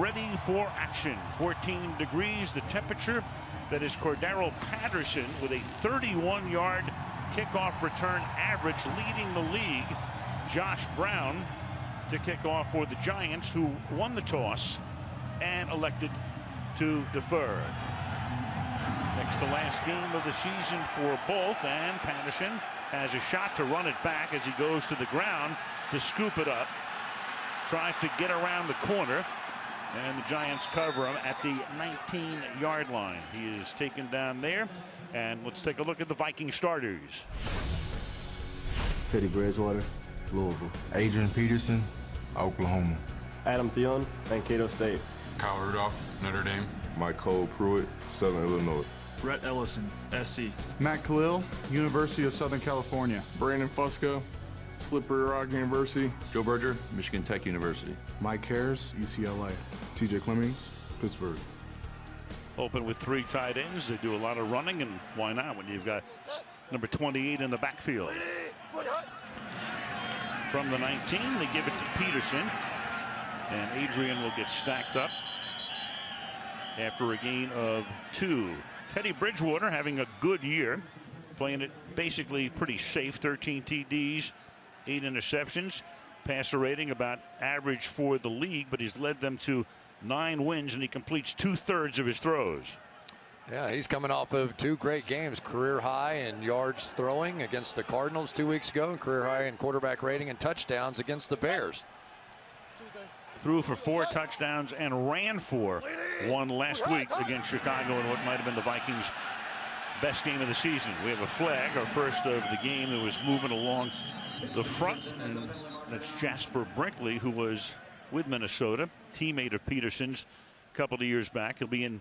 ready for action. 14 degrees, the temperature. That is Cordero Patterson with a 31-yard kickoff return average, leading the league. Josh Brown to kick off for the Giants, who won the toss and elected to defer. Next to last game of the season for both, and Patterson has a shot to run it back as he goes to the ground to scoop it up. Tries to get around the corner, and the Giants cover him at the 19-yard line. He is taken down there, and let's take a look at the Viking starters. Teddy Bridgewater, Louisville. Adrian Peterson, Oklahoma. Adam Thielen, Mankato State. Kyle Rudolph, Notre Dame. Michael Pruitt, Southern Illinois. Rhett Ellison, SC. Matt Khalil, University of Southern California. Brandon Fusco, Slippery Rock University. Joe Berger, Michigan Tech University. Mike Harris, UCLA. TJ Clemmings, Pittsburgh. Open with 3 tight ends. They do a lot of running, and why not when you've got number 28 in the backfield. From the 19, they give it to Peterson, and Adrian will get stacked up after a gain of 2. Teddy Bridgewater having a good year, playing it basically pretty safe. 13 TDs, 8 interceptions, passer rating about average for the league, but he's led them to 9 wins, and he completes 2/3 of his throws. Yeah, he's coming off of 2 great games, career high in yards throwing against the Cardinals 2 weeks ago, and career high in quarterback rating and touchdowns against the Bears. Threw for 4 touchdowns and ran for 1 last week against Chicago in what might have been the Vikings' best game of the season. We have a flag, our first of the game, that was moving along the front, and that's Jasper Brinkley, who was with Minnesota, teammate of Peterson's a couple of years back. He'll be in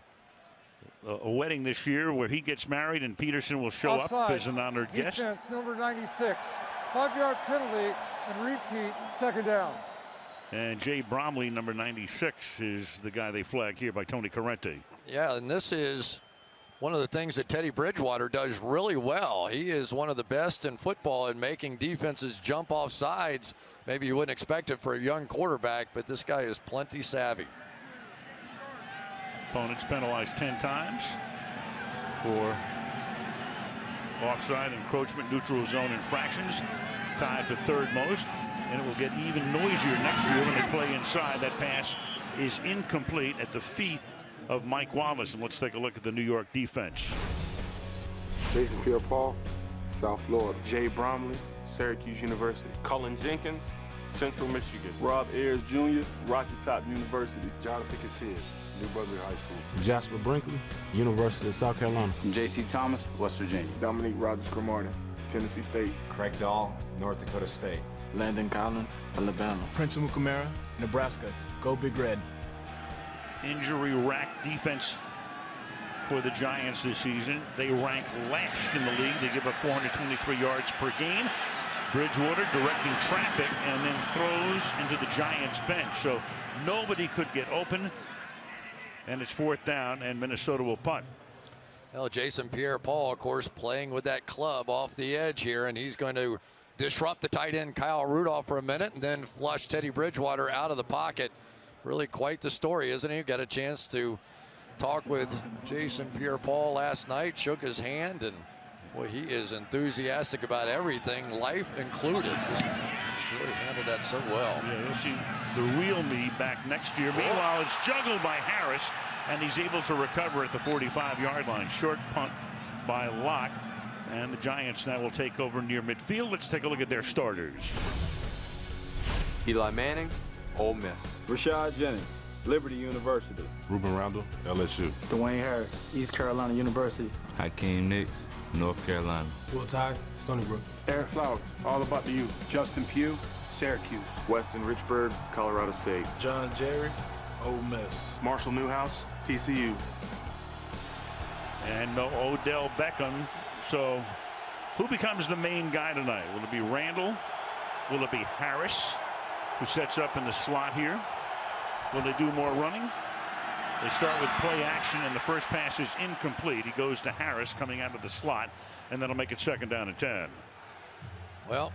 a wedding this year where he gets married, and Peterson will show up as an honored guest. Defense number 96, 5-yard penalty, and repeat, 2nd down. And Jay Bromley, number 96, is the guy they flag here by Tony Corrente. Yeah, and this is one of the things that Teddy Bridgewater does really well. He is one of the best in football in making defenses jump off sides. Maybe you wouldn't expect it for a young quarterback, but this guy is plenty savvy. Opponents penalized 10 times for offside, encroachment, neutral zone infractions, tied for 3rd most. And it will get even noisier next year when they play inside. That pass is incomplete at the feet of Mike Wallace. And let's take a look at the New York defense. Jason Pierre-Paul, South Florida. Jay Bromley, Syracuse University. Cullen Jenkins, Central Michigan. Rob Ayers Jr., Rocky Top University. Jonathan Casillas, New Brunswick High School. Jasper Brinkley, University of South Carolina. J.T. Thomas, West Virginia. Dominique Rogers-Cromartie, Tennessee State. Craig Dahl, North Dakota State. Landon Collins, Alabama. Prince Amukamara, Nebraska. Go Big Red. Injury rack defense for the Giants this season. They rank last in the league. They give up 423 yards per game. Bridgewater directing traffic and then throws into the Giants bench. So nobody could get open, and it's 4th down, and Minnesota will punt. Well, Jason Pierre-Paul, of course, playing with that club off the edge here, and he's going to disrupt the tight end Kyle Rudolph for a minute and then flush Teddy Bridgewater out of the pocket. Really quite the story, isn't he? Got a chance to talk with Jason Pierre-Paul last night, shook his hand, and boy, he is enthusiastic about everything, life included. Just really handled that so well. Yeah, you'll see the real me back next year. Meanwhile, it's juggled by Harris, and he's able to recover at the 45-yard line. Short punt by Locke. And the Giants now will take over near midfield. Let's take a look at their starters. Eli Manning, Ole Miss. Rashad Jennings, Liberty University. Ruben Randall, LSU. Dwayne Harris, East Carolina University. Hakeem Nicks, North Carolina. Will Tye, Stony Brook. Eric Flowers, All About the Youth. Justin Pugh, Syracuse. Weston Richburg, Colorado State. John Jerry, Ole Miss. Marshall Newhouse, TCU. And no Odell Beckham. So who becomes the main guy tonight? Will it be Randall? Will it be Harris, who sets up in the slot here? Will they do more running? They start with play action, and the first pass is incomplete. He goes to Harris coming out of the slot, and that'll make it 2nd down and 10. Well,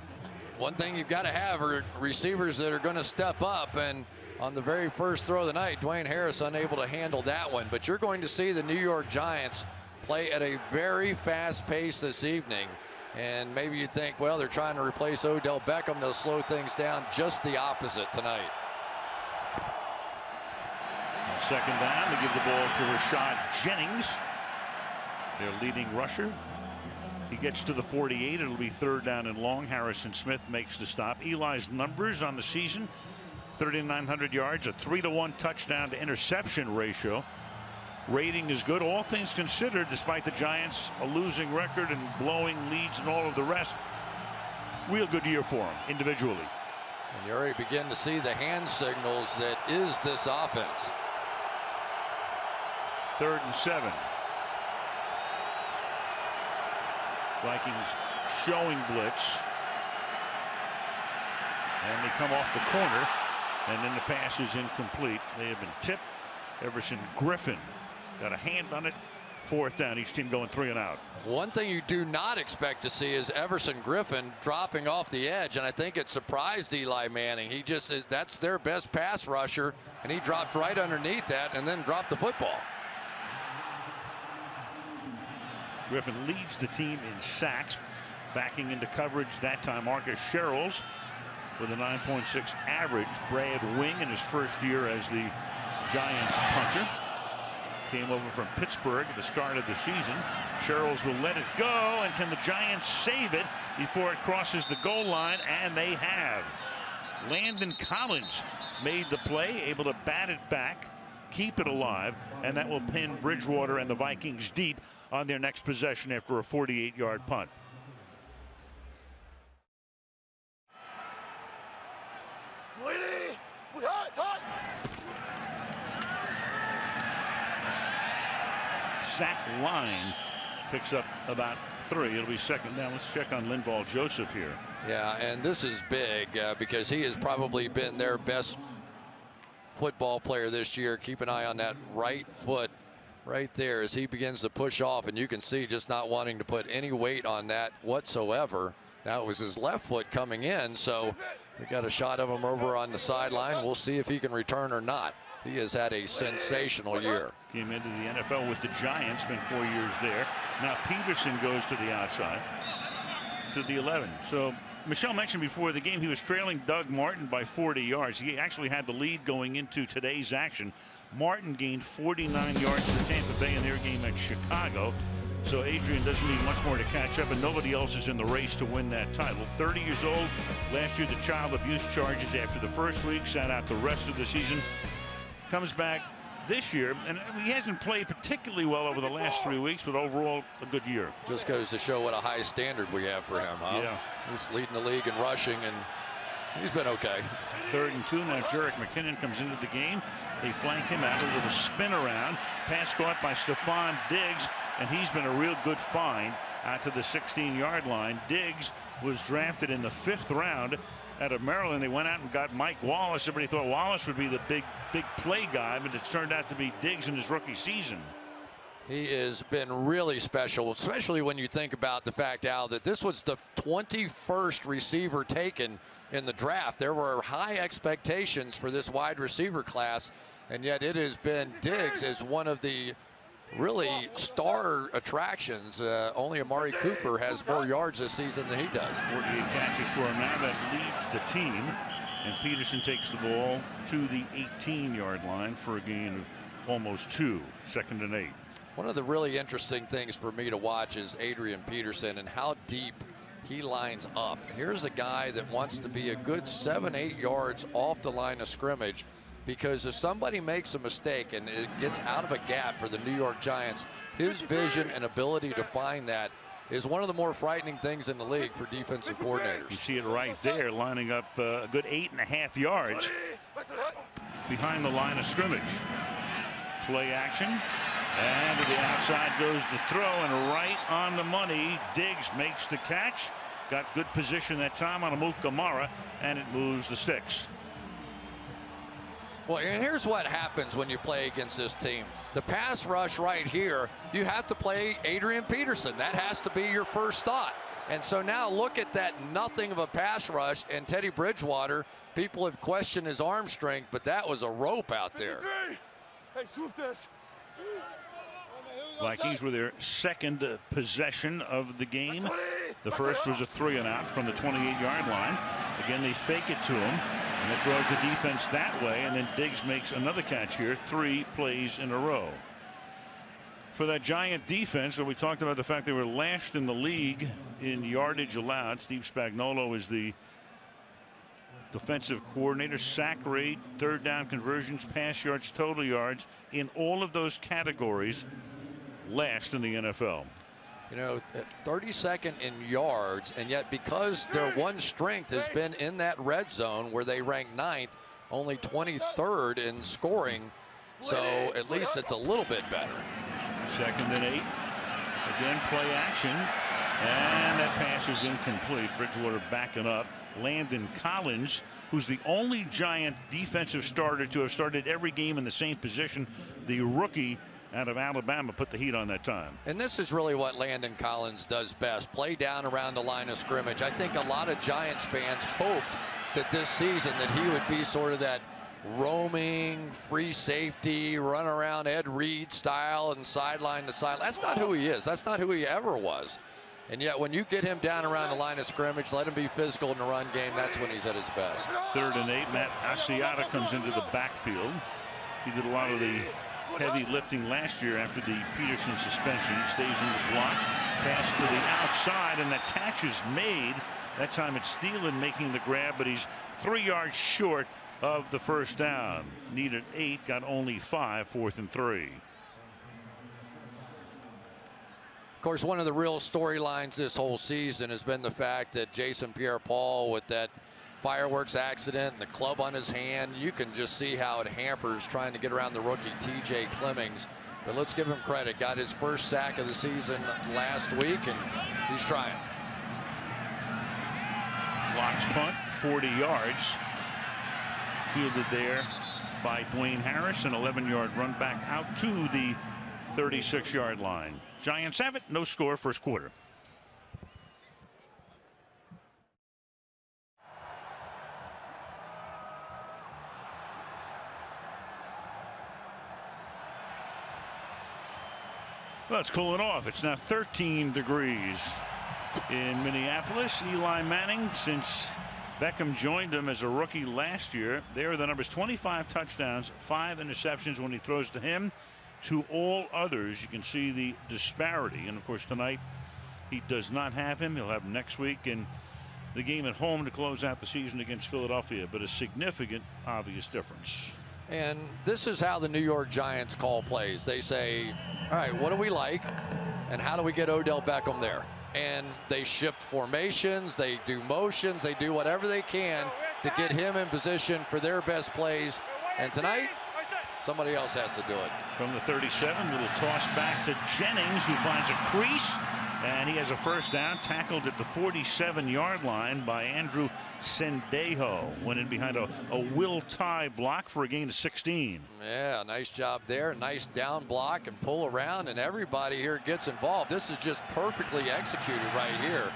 one thing you've got to have are receivers that are going to step up, and on the very first throw of the night. Dwayne Harris unable to handle that one, but you're going to see the New York Giants play at a very fast pace this evening. And maybe you think, well, they're trying to replace Odell Beckham. They'll slow things down. Just the opposite tonight. On second down, they give the ball to Rashad Jennings, their leading rusher. He gets to the 48. It'll be third down and long. Harrison Smith makes the stop. Eli's numbers on the season: 3,900 yards, a 3-to-1 touchdown to interception ratio. Rating is good, all things considered, despite the Giants a losing record and blowing leads and all of the rest. Real good year for him individually. And you already begin to see the hand signals that is this offense. 3rd and 7. Vikings showing blitz. And they come off the corner. And then the pass is incomplete. They have been tipped. Everson Griffin got a hand on it. 4th down. Each team going 3 and out. One thing you do not expect to see is Everson Griffin dropping off the edge. And I think it surprised Eli Manning. He just, that's their best pass rusher. And he dropped right underneath that and then dropped the football. Griffin leads the team in sacks, backing into coverage that time. Marcus Sherrills with a 9.6 average. Brad Wing in his first year as the Giants punter. Came over from Pittsburgh at the start of the season. Sherrills will let it go, and can the Giants save it before it crosses the goal line? And they have. Landon Collins made the play, able to bat it back, keep it alive, and that will pin Bridgewater and the Vikings deep on their next possession after a 48-yard punt. Sack line picks up about 3. It'll be second down. Let's check on Linval Joseph here. Yeah, and this is big because he has probably been their best football player this year. Keep an eye on that right foot right there as he begins to push off, and you can see just not wanting to put any weight on that whatsoever. Now it was his left foot coming in, so we got a shot of him over on the sideline. We'll see if he can return or not. He has had a sensational year. Came into the NFL with the Giants, spent 4 years there. Now Peterson goes to the outside, to the 11. So Michelle mentioned before the game he was trailing Doug Martin by 40 yards. He actually had the lead going into today's action. Martin gained 49 yards for Tampa Bay in their game at Chicago. So Adrian doesn't need much more to catch up, and nobody else is in the race to win that title. 30 years old. Last year the child abuse charges after the first week, sat out the rest of the season. Comes back this year, and he hasn't played particularly well over the last 3 weeks, but overall a good year. Just goes to show what a high standard we have for him, huh? Yeah. He's leading the league in rushing, and he's been okay. 3rd and 2. Now Jerick McKinnon comes into the game. They flank him out, a little spin around. Pass caught by Stephon Diggs, and he's been a real good find out to the 16-yard line. Diggs was drafted in the 5th round out of Maryland. They went out and got Mike Wallace. Everybody thought Wallace would be the big play guy, but it's turned out to be Diggs in his rookie season. He has been really special, especially when you think about the fact, Al, that this was the 21st receiver taken in the draft. There were high expectations for this wide receiver class, and yet it has been Diggs as one of the really star attractions. Only Amari Cooper has more yards this season than he does. 48 catches for him now. That leads the team, and Peterson takes the ball to the 18-yard line for a gain of almost 2. 2nd and 8. One of the really interesting things for me to watch is Adrian Peterson and how deep he lines up. Here's a guy that wants to be a good 7-8 yards off the line of scrimmage, because if somebody makes a mistake and it gets out of a gap for the New York Giants, his vision and ability to find that is one of the more frightening things in the league for defensive coordinators. You see it right there, lining up a good 8.5 yards behind the line of scrimmage. Play action. And to the outside goes the throw, and right on the money. Diggs makes the catch. Got good position that time on Amukamara, and it moves the sticks. Well, and here's what happens when you play against this team. The pass rush right here, you have to play Adrian Peterson. That has to be your first thought. And so now look at that, nothing of a pass rush, and Teddy Bridgewater, people have questioned his arm strength, but that was a rope out there. Hey, swoop this. Vikings with their second possession of the game. The first was a 3-and-out from the 28-yard line. Again, they fake it to him, and that draws the defense that way, and then Diggs makes another catch here, 3 plays in a row. For that Giant defense, where we talked about the fact they were last in the league in yardage allowed. Steve Spagnuolo is the defensive coordinator. Sack rate, third down conversions, pass yards, total yards, in all of those categories, last in the NFL. You know, 32nd in yards, and yet because their one strength has been in that red zone where they rank 9th, only 23rd in scoring. So at least it's a little bit better. 2nd and 8. Again, play action. And that pass is incomplete. Bridgewater backing up. Landon Collins, who's the only Giant defensive starter to have started every game in the same position. The rookie out of Alabama put the heat on that time. And this is really what Landon Collins does best. Play down around the line of scrimmage. I think a lot of Giants fans hoped that this season that he would be sort of that roaming free safety, run around Ed Reed style and sideline to sideline. That's not who he is. That's not who he ever was. And yet when you get him down around the line of scrimmage, let him be physical in the run game, that's when he's at his best. 3rd and 8. Matt Asiata comes into the backfield. He did a lot of the heavy lifting last year after the Peterson suspension. He stays in the block, pass to the outside, and that catch is made. That time it's Thielen making the grab, but he's 3 yards short of the first down. Needed 8, got only 5, 4th and 3. Of course, one of the real storylines this whole season has been the fact that Jason Pierre-Paul, with that fireworks accident and the club on his hand, you can just see how it hampers trying to get around the rookie TJ Clemmings. But let's give him credit. Got his first sack of the season last week, and he's trying. Blocks punt, 40 yards. Fielded there by Dwayne Harris, an 11-yard run back out to the 36-yard line. Giants have it, no score, first quarter. Well, it's cooling off. It's now 13 degrees in Minneapolis. Eli Manning, since Beckham joined him as a rookie last year, there are the numbers: 25 touchdowns, 5 interceptions when he throws to him. To all others, you can see the disparity. And of course, tonight he does not have him. He'll have him next week in the game at home to close out the season against Philadelphia. But a significant, obvious difference. And this is how the New York Giants call plays. They say, all right, what do we like, and how do we get Odell Beckham there? And they shift formations, they do motions, they do whatever they can to get him in position for their best plays. And tonight, somebody else has to do it. From the 37, little toss back to Jennings, who finds a crease, and he has a first down, tackled at the 47-yard line by Andrew Sendejo. Went in behind a Will Tye block for a gain of 16. Yeah, nice job there. Nice down block and pull around, and everybody here gets involved. This is just perfectly executed right here.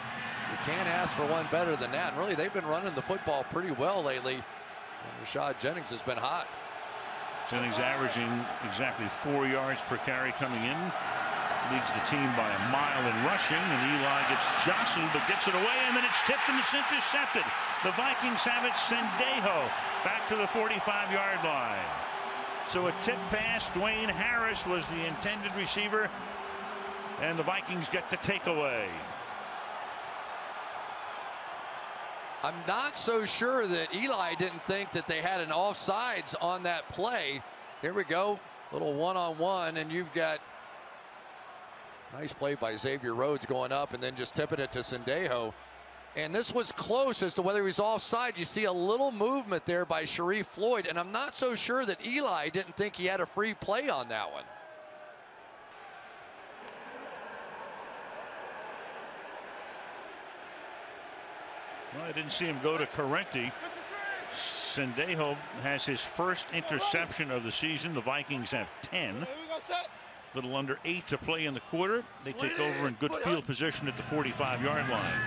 You can't ask for one better than that. And really, they've been running the football pretty well lately. And Rashad Jennings has been hot. Jennings averaging exactly 4 yards per carry coming in. Leads the team by a mile in rushing, and Eli gets jostled but gets it away, and then it's tipped and it's intercepted. The Vikings have it. Sendejo back to the 45-yard line. So a tip pass. Dwayne Harris was the intended receiver, and the Vikings get the takeaway. I'm not so sure that Eli didn't think that they had an offsides on that play. Here we go, little one-on-one, and you've got nice play by Xavier Rhodes going up and then just tipping it to Sendejo. And this was close as to whether he was offside. You see a little movement there by Sharif Floyd, and I'm not so sure that Eli didn't think he had a free play on that one. Well, I didn't see him go to Correnti. Sendejo has his first interception of the season. The Vikings have 10. Little under 8 to play in the quarter. They take over in good field position at the 45-yard line.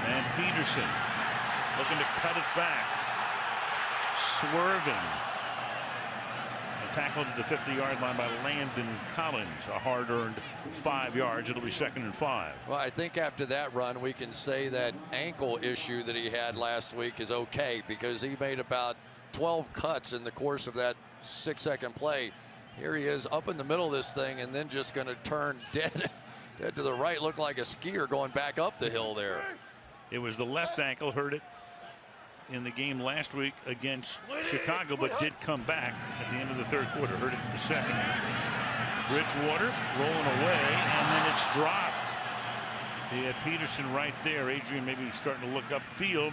And Peterson looking to cut it back. Swerving. And tackled at the 50-yard line by Landon Collins. A hard-earned 5 yards. It'll be 2nd and 5. Well, I think after that run, we can say that ankle issue that he had last week is okay, because he made about 12 cuts in the course of that 6-second play. Here he is up in the middle of this thing and then just going to turn dead to the right, look like a skier going back up the hill there. It was the left ankle, hurt it in the game last week against Chicago, but did come back at the end of the 3rd quarter. Hurt it in the 2nd. Bridgewater rolling away, and then it's dropped. He had Peterson right there. Adrian maybe starting to look upfield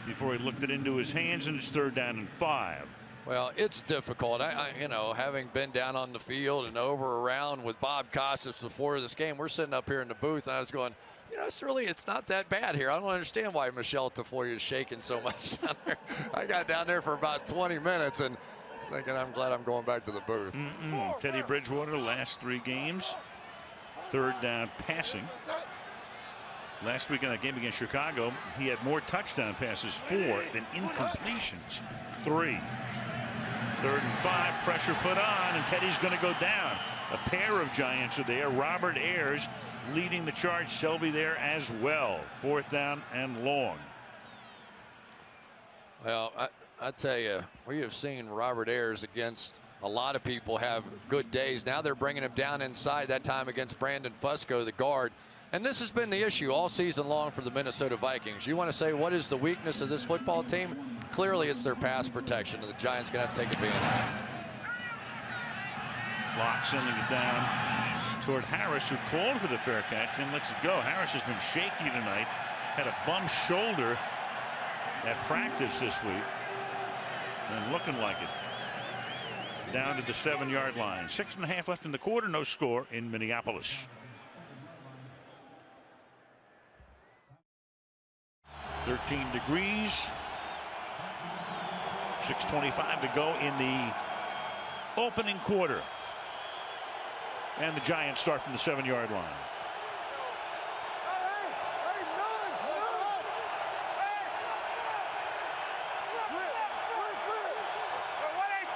before he looked it into his hands, and it's 3rd down and 5. Well, it's difficult. You know, having been down on the field and over around with Bob Costas before this game, we're sitting up here in the booth, and I was going, you know, it's not that bad here. I don't understand why Michelle Tafoya is shaking so much down there. I got down there for about 20 minutes and thinking, I'm glad I'm going back to the booth. Teddy Bridgewater, last 3 games, 3rd down passing. Last week in that game against Chicago, he had more touchdown passes, 4, than incompletions, 3. 3rd and 5, pressure put on, and Teddy's going to go down. A pair of Giants are there. Robert Ayers leading the charge. Selvey there as well. 4th down and long. Well, I tell you, we have seen Robert Ayers against a lot of people have good days. Now they're bringing him down inside, that time against Brandon Fusco, the guard. And this has been the issue all season long for the Minnesota Vikings. You want to say, what is the weakness of this football team? Clearly, it's their pass protection, and the Giants going to have to take advantage. Locke sending it down toward Harris, who called for the fair catch and lets it go. Harris has been shaky tonight. Had a bum shoulder at practice this week. And looking like it. Down to the 7-yard line. 6.5 left in the quarter. No score in Minneapolis. 13 degrees. 6:25 to go in the opening quarter. And the Giants start from the 7-yard line.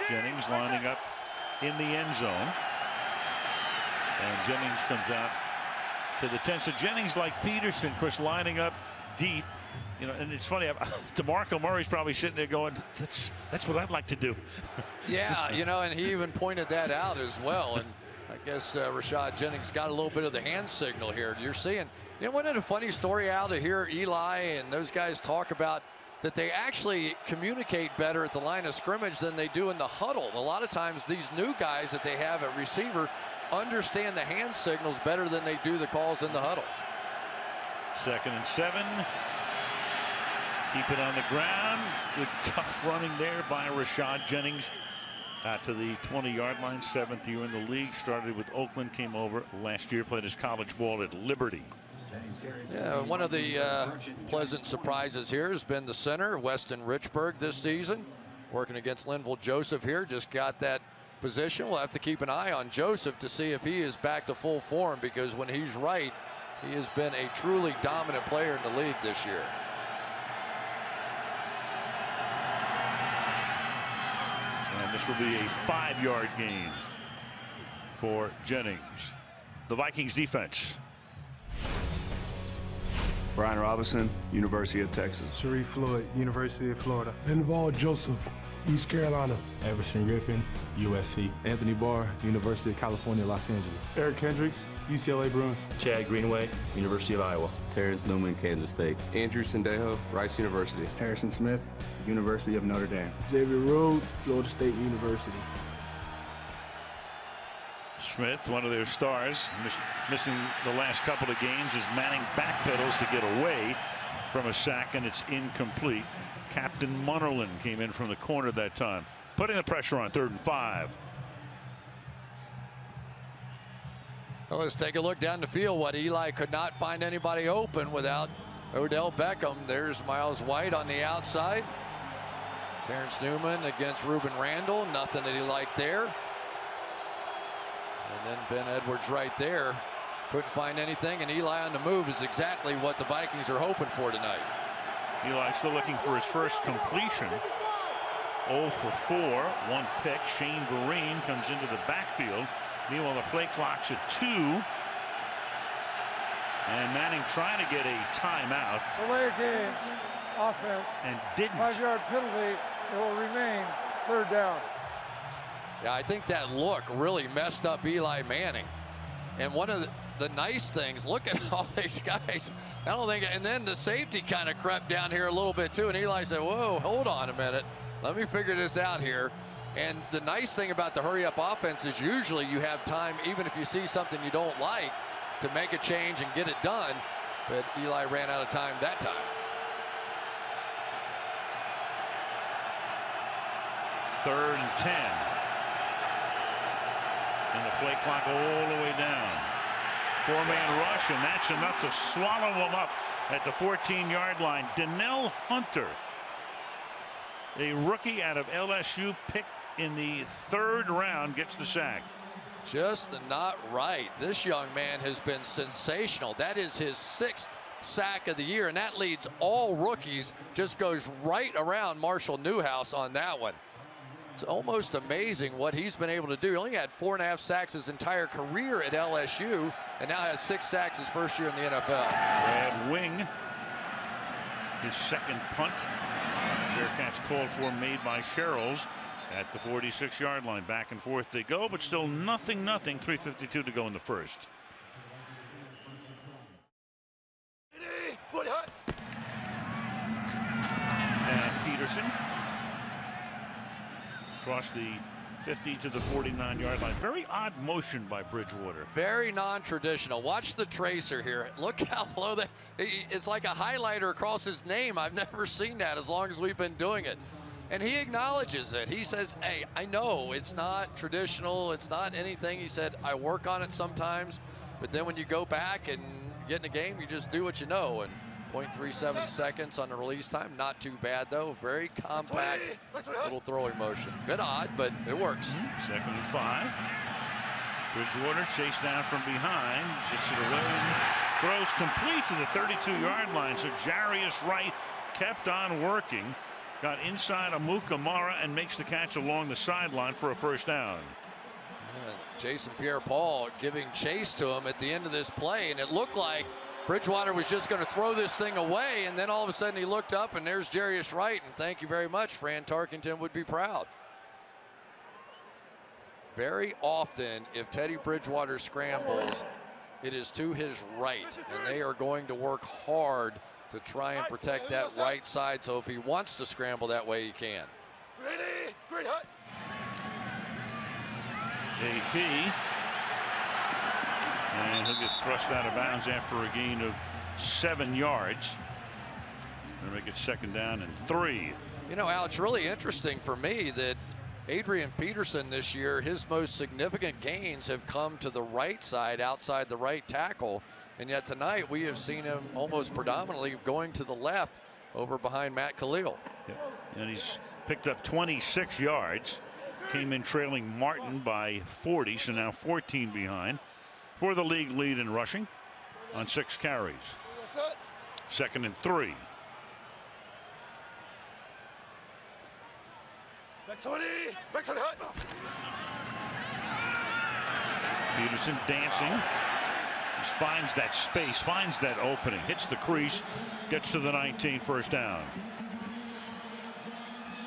Jennings lining up in the end zone. And Jennings comes out to the 10. So Jennings, like Peterson, of course, lining up deep. You know, and it's funny, DeMarco Murray's probably sitting there going, that's what I'd like to do. Yeah, you know, and he even pointed that out as well. And I guess Rashad Jennings got a little bit of the hand signal here. You're seeing, you know, wasn't it a funny story out to hear Eli and those guys talk about that they actually communicate better at the line of scrimmage than they do in the huddle. A lot of times these new guys that they have at receiver understand the hand signals better than they do the calls in the huddle. 2nd and 7. Keep it on the ground. Good tough running there by Rashad Jennings to the 20-yard line. 7th year in the league. Started with Oakland, came over last year, played his college ball at Liberty. Yeah, one of the pleasant surprises here has been the center, Weston Richburg, this season. Working against Linville Joseph here. Just got that position. We'll have to keep an eye on Joseph to see if he is back to full form, because when he's right, he has been a truly dominant player in the league this year. And this will be a 5-yard gain for Jennings. The Vikings defense. Brian Robinson, University of Texas. Sharif Floyd, University of Florida. Linval Joseph, East Carolina. Everson Griffin, USC. Anthony Barr, University of California, Los Angeles. Eric Hendricks, UCLA Bruins. Chad Greenway, University of Iowa. Terrence Newman, Kansas State. Andrew Sendejo, Rice University. Harrison Smith, University of Notre Dame. Xavier Rhodes, Florida State University. Smith, one of their stars, missing the last couple of games, as Manning backpedals to get away from a sack, and it's incomplete. Captain Munnerlyn came in from the corner that time, putting the pressure on 3rd and 5. Well, let's take a look down the field. What Eli could not find anybody open without Odell Beckham. There's Miles White on the outside. Terrence Newman against Ruben Randall. Nothing that he liked there. And then Ben Edwards right there. Couldn't find anything, and Eli on the move is exactly what the Vikings are hoping for tonight. Eli still looking for his first completion. 0 for 4, 1 pick. Shane Vereen comes into the backfield. Meanwhile, the play clock's at 2. And Manning trying to get a timeout. Delay game, offense. And didn't. 5-yard penalty. It will remain 3rd down. Yeah, I think that look really messed up Eli Manning. And one of the nice things, look at all these guys. I don't think, and then the safety kind of crept down here a little bit too. And Eli said, whoa, hold on a minute. Let me figure this out here. And the nice thing about the hurry up offense is usually you have time, even if you see something you don't like, to make a change and get it done. But Eli ran out of time that time. 3rd and 10. And the play clock all the way down. 4-man rush, and that's enough to swallow them up at the 14-yard line. Donnell Hunter, a rookie out of LSU, picked in the 3rd round, gets the sack. Just not right. This young man has been sensational. That is his 6th sack of the year, and that leads all rookies. Just goes right around Marshall Newhouse on that one. It's almost amazing what he's been able to do. He only had 4.5 sacks his entire career at LSU, and now has 6 sacks his first year in the NFL. Brad Wing, his 2nd punt. Fair catch called for, made by Sherrills at the 46-yard line. Back and forth they go, but still nothing. 3:52 to go in the 1st. And Peterson across the 50 to the 49-yard line. Very odd motion by Bridgewater. Very non-traditional. Watch the tracer here. Look how low that. It's like a highlighter across his name. I've never seen that as long as we've been doing it. And he acknowledges it. He says, hey, I know it's not traditional. It's not anything. He said, I work on it sometimes. But then when you go back and get in the game, you just do what you know. And 0.37 seconds on the release time. Not too bad, though. Very compact little throwing motion. Bit odd, but it works. 2nd and 5. Bridgewater chased down from behind. Gets it away. Throws complete to the 32-yard line. So Jarius Wright kept on working. Got inside Amukamara and makes the catch along the sideline for a 1st down. Yeah, Jason Pierre-Paul giving chase to him at the end of this play, and it looked like Bridgewater was just going to throw this thing away, and then all of a sudden he looked up, and there's Jarius Wright, and thank you very much. Fran Tarkenton would be proud. Very often, if Teddy Bridgewater scrambles, it is to his right, and they are going to work hard to try and protect that right side. So if he wants to scramble that way, he can. AP. And he'll get thrust out of bounds after a gain of 7 yards. They'll make it 2nd down and 3. You know, Al, it's really interesting for me that Adrian Peterson this year, his most significant gains have come to the right side outside the right tackle. And yet tonight we have seen him almost predominantly going to the left over behind Matt Khalil. Yep. And he's picked up 26 yards. Came in trailing Martin by 40, so now 14 behind for the league lead in rushing on 6 carries. 2nd and 3. Peterson dancing. Just finds that space, finds that opening, hits the crease, gets to the 19, 1st down.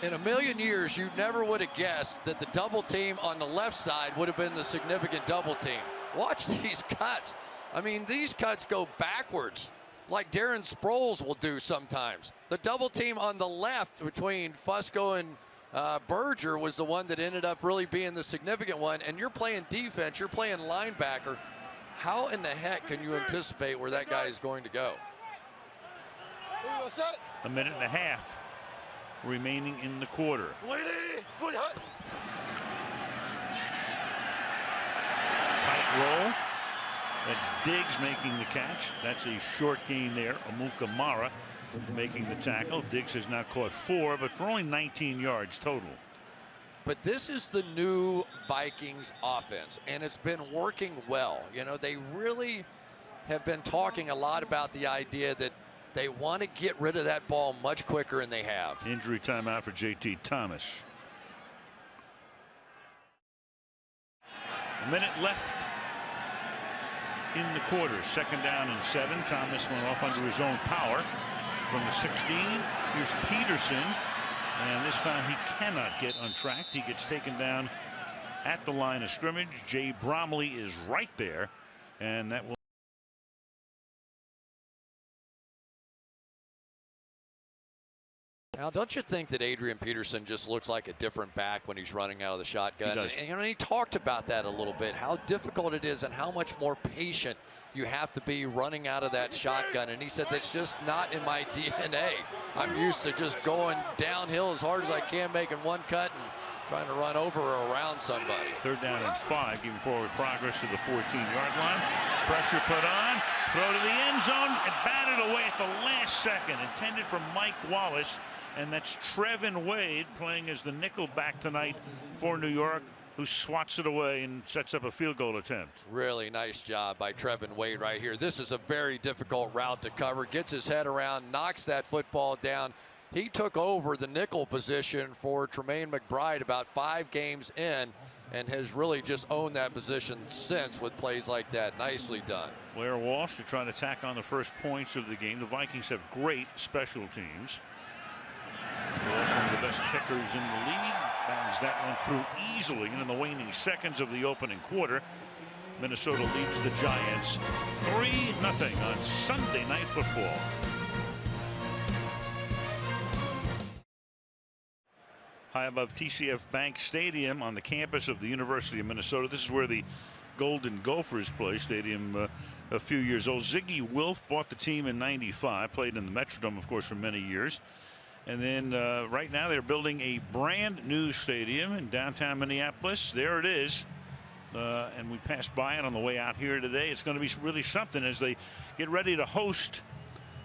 In a million years, you never would have guessed that the double team on the left side would have been the significant double team. Watch these cuts. I mean, these cuts go backwards like Darren Sproles will do sometimes. The double team on the left between Fusco and Berger was the one that ended up really being the significant one. And you're playing defense, you're playing linebacker. How in the heck can you anticipate where that guy is going to go? A minute and a half remaining in the quarter. Tight roll. That's Diggs making the catch. That's a short gain there. Amukamara making the tackle. Diggs has now caught 4, but for only 19 yards total. But this is the new Vikings offense, and it's been working well. You know, they really have been talking a lot about the idea that they want to get rid of that ball much quicker, and they have. Injury timeout for J.T. Thomas. A minute left in the quarter. 2nd down and 7. Thomas went off under his own power from the 16. Here's Peterson, and this time he cannot get untracked. He gets taken down at the line of scrimmage. Jay Bromley is right there, and that will. Now, don't you think that Adrian Peterson just looks like a different back when he's running out of the shotgun? He does. And you know, he talked about that a little bit, how difficult it is and how much more patient you have to be running out of that shotgun. And he said, that's just not in my DNA. I'm used to just going downhill as hard as I can, making one cut and trying to run over or around somebody. 3rd down and 5, giving forward progress to the 14-yard line. Pressure put on, throw to the end zone, and batted away at the last second. Intended for Mike Wallace. And that's Trevin Wade playing as the nickel back tonight for New York, who swats it away and sets up a field goal attempt. Really nice job by Trevin Wade right here. This is a very difficult route to cover. Gets his head around, knocks that football down. He took over the nickel position for Tremaine McBride about 5 games in and has really just owned that position since with plays like that. Nicely done. Blair Walsh to try to tack on the first points of the game. The Vikings have great special teams. Walsh, one of the best kickers in the league, bangs that one through easily. And in the waning seconds of the opening quarter, Minnesota leads the Giants 3-0 on Sunday Night Football. High above TCF Bank Stadium on the campus of the University of Minnesota. This is where the Golden Gophers play. Stadium a few years old. Ziggy Wilf bought the team in '95, played in the Metrodome, of course, for many years. And then right now they're building a brand new stadium in downtown Minneapolis. There it is. And we passed by it on the way out here today. It's going to be really something as they get ready to host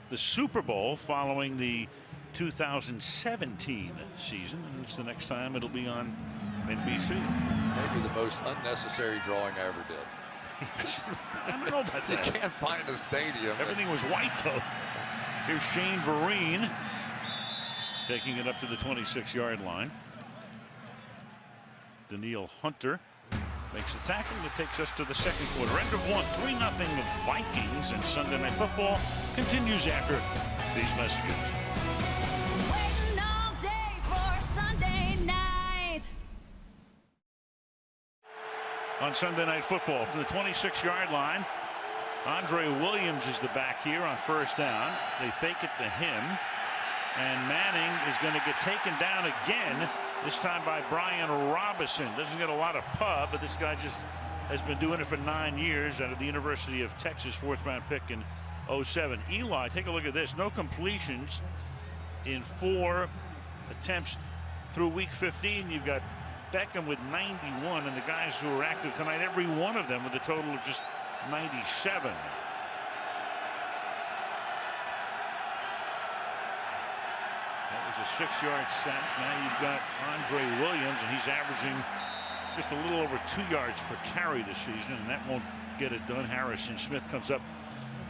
the Super Bowl following the 2017 season. And it's the next time it'll be on NBC. Maybe the most unnecessary drawing I ever did. Yes. I don't know about that. You can't find a stadium. Everything was white, though. Here's Shane Vereen taking it up to the 26-yard line. Daniil Hunter makes the tackle that takes us to the 2nd quarter. End of 1, 3-0 Vikings, and Sunday Night Football continues after these messages. Waiting all day for Sunday night. On Sunday Night Football from the 26-yard line, Andre Williams is the back here on 1st down. They fake it to him. And Manning is going to get taken down again, this time by Brian Robinson. Doesn't get a lot of pub, but this guy just has been doing it for 9 years out of the University of Texas, 4th-round pick in '07. Eli, take a look at this. No completions in 4 attempts through week 15. You've got Beckham with 91, and the guys who are active tonight, every one of them with a total of just 97. A 6-yard sack. Now you've got Andre Williams, and he's averaging just a little over 2 yards per carry this season, and that won't get it done. Harrison Smith comes up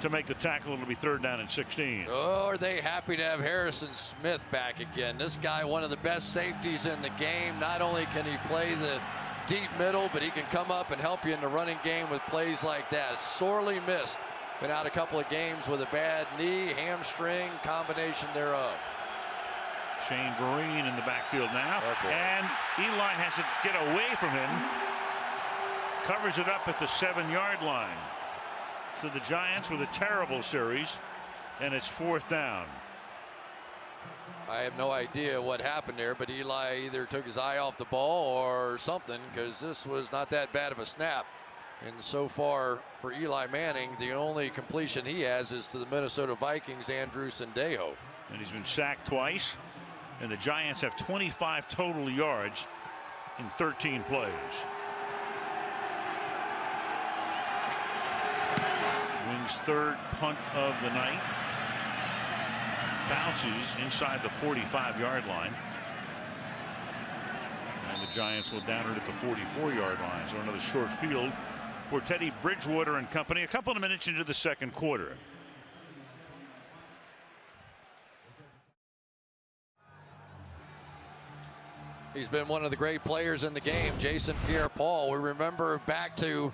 to make the tackle. It'll be 3rd down and 16. Oh, are they happy to have Harrison Smith back again? This guy, one of the best safeties in the game. Not only can he play the deep middle, but he can come up and help you in the running game with plays like that. Sorely missed. Been out a couple of games with a bad knee, hamstring, combination thereof. Shane Vereen in the backfield now, and Eli has to get away from him. Covers it up at the 7-yard line. So the Giants with a terrible series, and it's 4th down. I have no idea what happened there, but Eli either took his eye off the ball or something, because this was not that bad of a snap. And so far for Eli Manning, the only completion he has is to the Minnesota Vikings, Andrew Sendejo. And he's been sacked twice. And the Giants have 25 total yards in 13 plays. Wings 3rd punt of the night. Bounces inside the 45-yard line. And the Giants will down it at the 44-yard line. So another short field for Teddy Bridgewater and company. A couple of minutes into the second quarter. He's been one of the great players in the game, Jason Pierre-Paul. We remember back to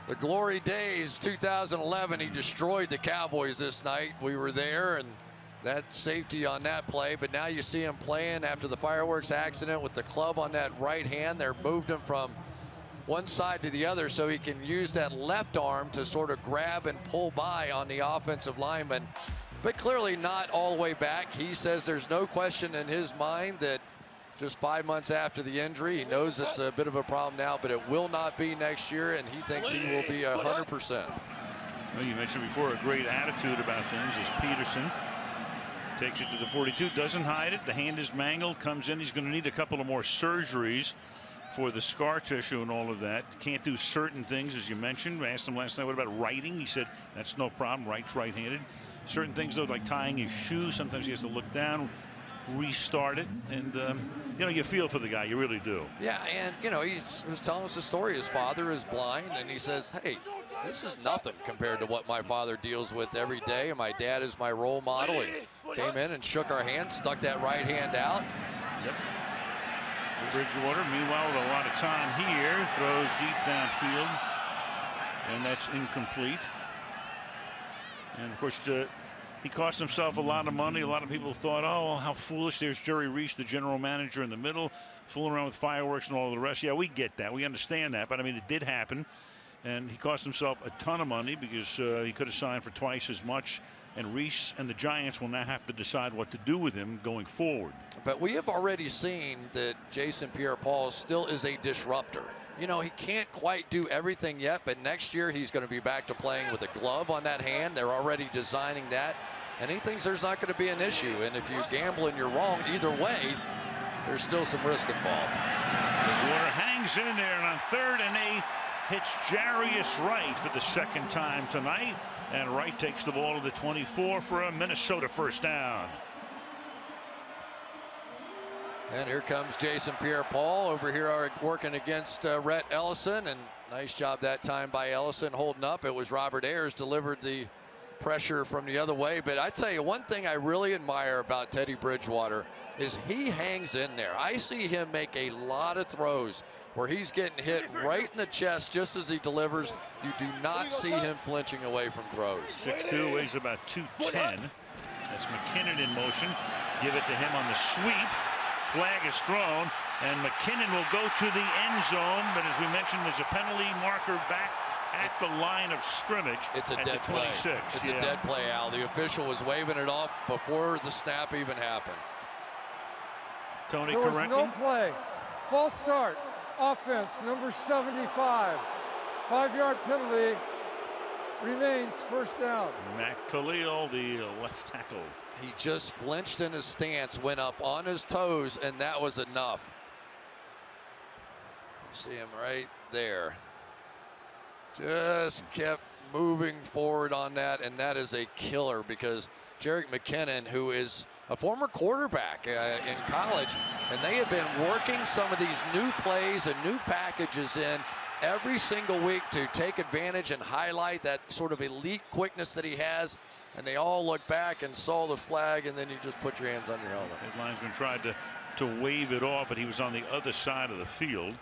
the glory days, 2011. He destroyed the Cowboys this night. We were there, and that safety on that play. But now you see him playing after the fireworks accident with the club on that right hand. They're moved him from one side to the other so he can use that left arm to sort of grab and pull by on the offensive lineman. But clearly not all the way back. He says there's no question in his mind that just 5 months after the injury, he knows it's a bit of a problem now, but it will not be next year, and he thinks he will be 100%. Well, you mentioned before a great attitude about things as Peterson takes it to the 42, doesn't hide it. The hand is mangled, comes in. He's going to need a couple of more surgeries for the scar tissue and all of that. Can't do certain things, as you mentioned. I asked him last night, what about writing? He said, that's no problem. Writes right-handed. Certain things, though, like tying his shoes, sometimes he has to look down, restart it, and you know, you feel for the guy, you really do. Yeah, and you know, he was telling us a story. His father is blind, and he says, hey, this is nothing compared to what my father deals with every day, and my dad is my role model. He came in and shook our hand, stuck that right hand out. Yep. Bridgewater, meanwhile, with a lot of time here, throws deep downfield, and that's incomplete. And of course, he cost himself a lot of money. A lot of people thought, oh, how foolish. There's Jerry Reese, the general manager, in the middle, fooling around with fireworks and all the rest. Yeah, we get that. We understand that. But, I mean, it did happen. And he cost himself a ton of money because he could have signed for twice as much. And Reese and the Giants will now have to decide what to do with him going forward. But we have already seen that Jason Pierre-Paul still is a disruptor. You know, he can't quite do everything yet, but next year he's going to be back to playing with a glove on that hand. They're already designing that, and he thinks there's not going to be an issue. And if you gamble and you're wrong either way, there's still some risk involved. Bridgewater hangs in there, and on 3rd and 8 hits Jarius Wright for the second time tonight, and Wright takes the ball to the 24 for a Minnesota first down. And here comes Jason Pierre-Paul over here working against Rhett Ellison, and nice job that time by Ellison holding up. It was Robert Ayers delivered the pressure from the other way. But I tell you, one thing I really admire about Teddy Bridgewater is he hangs in there. I see him make a lot of throws where he's getting hit right in the chest just as he delivers. You do not see him flinching away from throws. 6'2", weighs about 210. That's McKinnon in motion. Give it to him on the sweep. Flag is thrown, and McKinnon will go to the end zone, but as we mentioned, there's a penalty marker back at the line of scrimmage. It's a at dead the 26. play. It's a dead play, Al. The official was waving it off before the snap even happened. Tony there was correcting. no play. False start. Offense, number 75. 5-yard penalty. Remains first down. Matt Khalil, the left tackle. He just flinched in his stance, went up on his toes, and that was enough. See him right there. Just kept moving forward on that, and that is a killer because Jerick McKinnon, who is a former quarterback in college, and they have been working some of these new plays and new packages in every single week to take advantage and highlight that sort of elite quickness that he has. And they all looked back and saw the flag, and then you just put your hands on your helmet. The linesman tried to wave it off, but he was on the other side of the field.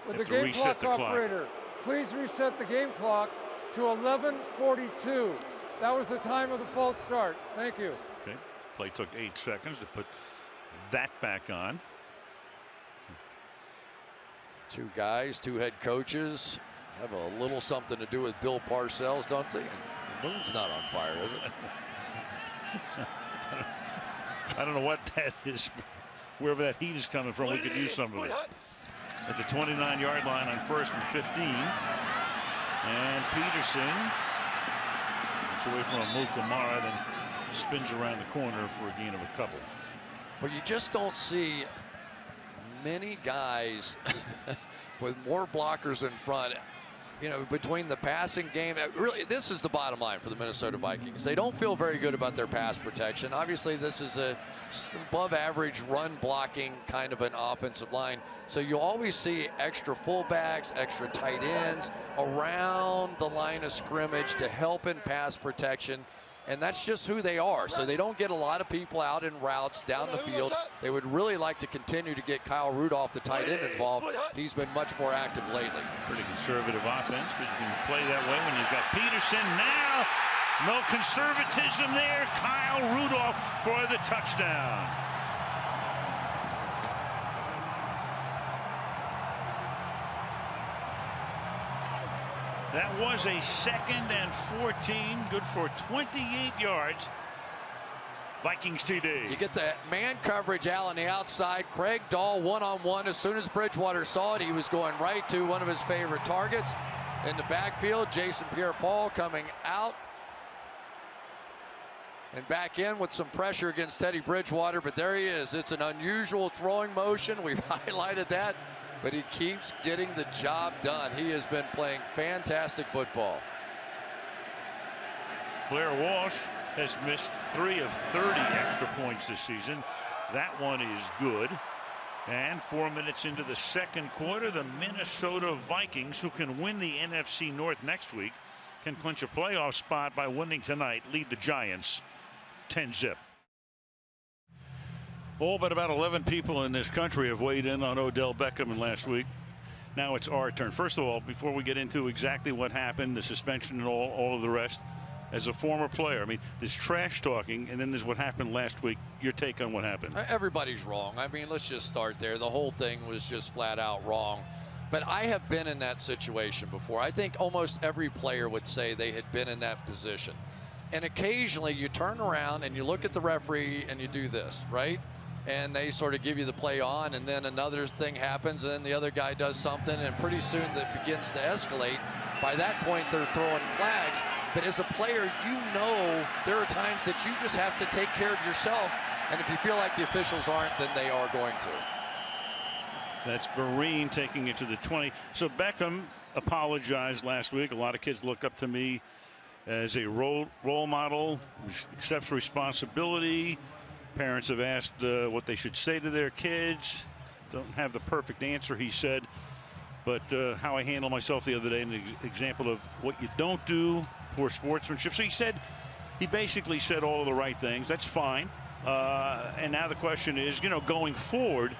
With the game clock operator, please reset the game clock to 11:42. That was the time of the false start. Thank you. Okay, play took 8 seconds to put that back on. Two guys, two head coaches. Have a little something to do with Bill Parcells, don't they? The moon's not on fire, is it? I don't know what that is. Wherever that heat is coming from, we could use some of it. At the 29-yard line on 1st and 15. And Peterson gets away from Amukamara, then spins around the corner for a gain of a couple. But you just don't see many guys with more blockers in front you know, between the passing game, really, this is the bottom line for the Minnesota Vikings. They don't feel very good about their pass protection. Obviously, this is a above average run blocking kind of an offensive line. So you always see extra fullbacks, extra tight ends around the line of scrimmage to help in pass protection. And that's just who they are. So they don't get a lot of people out in routes down the field. They would really like to continue to get Kyle Rudolph, the tight end, involved. He's been much more active lately. Pretty conservative offense, but you can play that way when you've got Peterson. Now, no conservatism there. Kyle Rudolph for the touchdown. That was a 2nd and 14, good for 28 yards. Vikings TD. You get the man coverage out on the outside. Craig Dahl one-on-one. As soon as Bridgewater saw it, he was going right to one of his favorite targets. In the backfield, Jason Pierre-Paul coming out and back in with some pressure against Teddy Bridgewater, but there he is. It's an unusual throwing motion. We've highlighted that. But he keeps getting the job done. He has been playing fantastic football. Blair Walsh has missed 3 of 30 extra points this season. That one is good. And 4 minutes into the second quarter, the Minnesota Vikings, who can win the NFC North next week, can clinch a playoff spot by winning tonight, lead the Giants 10-zip. All but about 11 people in this country have weighed in on Odell Beckham in last week. Now it's our turn. First of all, before we get into exactly what happened, the suspension and all of the rest, as a former player, I mean, there's trash talking, and then there's what happened last week. Your take on what happened? Everybody's wrong. I mean, let's just start there. The whole thing was just flat out wrong. But I have been in that situation before. I think almost every player would say they had been in that position. And occasionally you turn around and you look at the referee and you do this, right? And they sort of give you the play on, and then another thing happens, and then the other guy does something, and pretty soon that begins to escalate. By that point, they're throwing flags. But as a player, you know there are times that you just have to take care of yourself, and if you feel like the officials aren't, then they are going to. That's Vereen taking it to the 20. So Beckham apologized last week. A lot of kids look up to me as a role model, accepts responsibility. Parents have asked what they should say to their kids. Don't have the perfect answer, he said. But how I handle myself the other day, an example of what you don't do, poor sportsmanship. So he basically said all of the right things. That's fine. And now the question is, you know, going forward,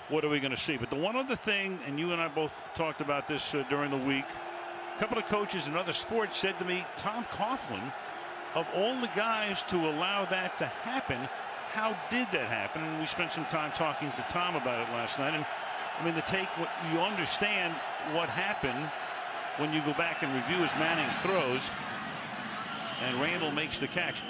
what are we going to see? But the one other thing, and you and I both talked about this during the week, a couple of coaches in other sports said to me, Tom Coughlin, of all the guys to allow that to happen, how did that happen? And we spent some time talking to Tom about it last night. And I mean, you understand what happened when you go back and review as Manning throws and Randall makes the catch.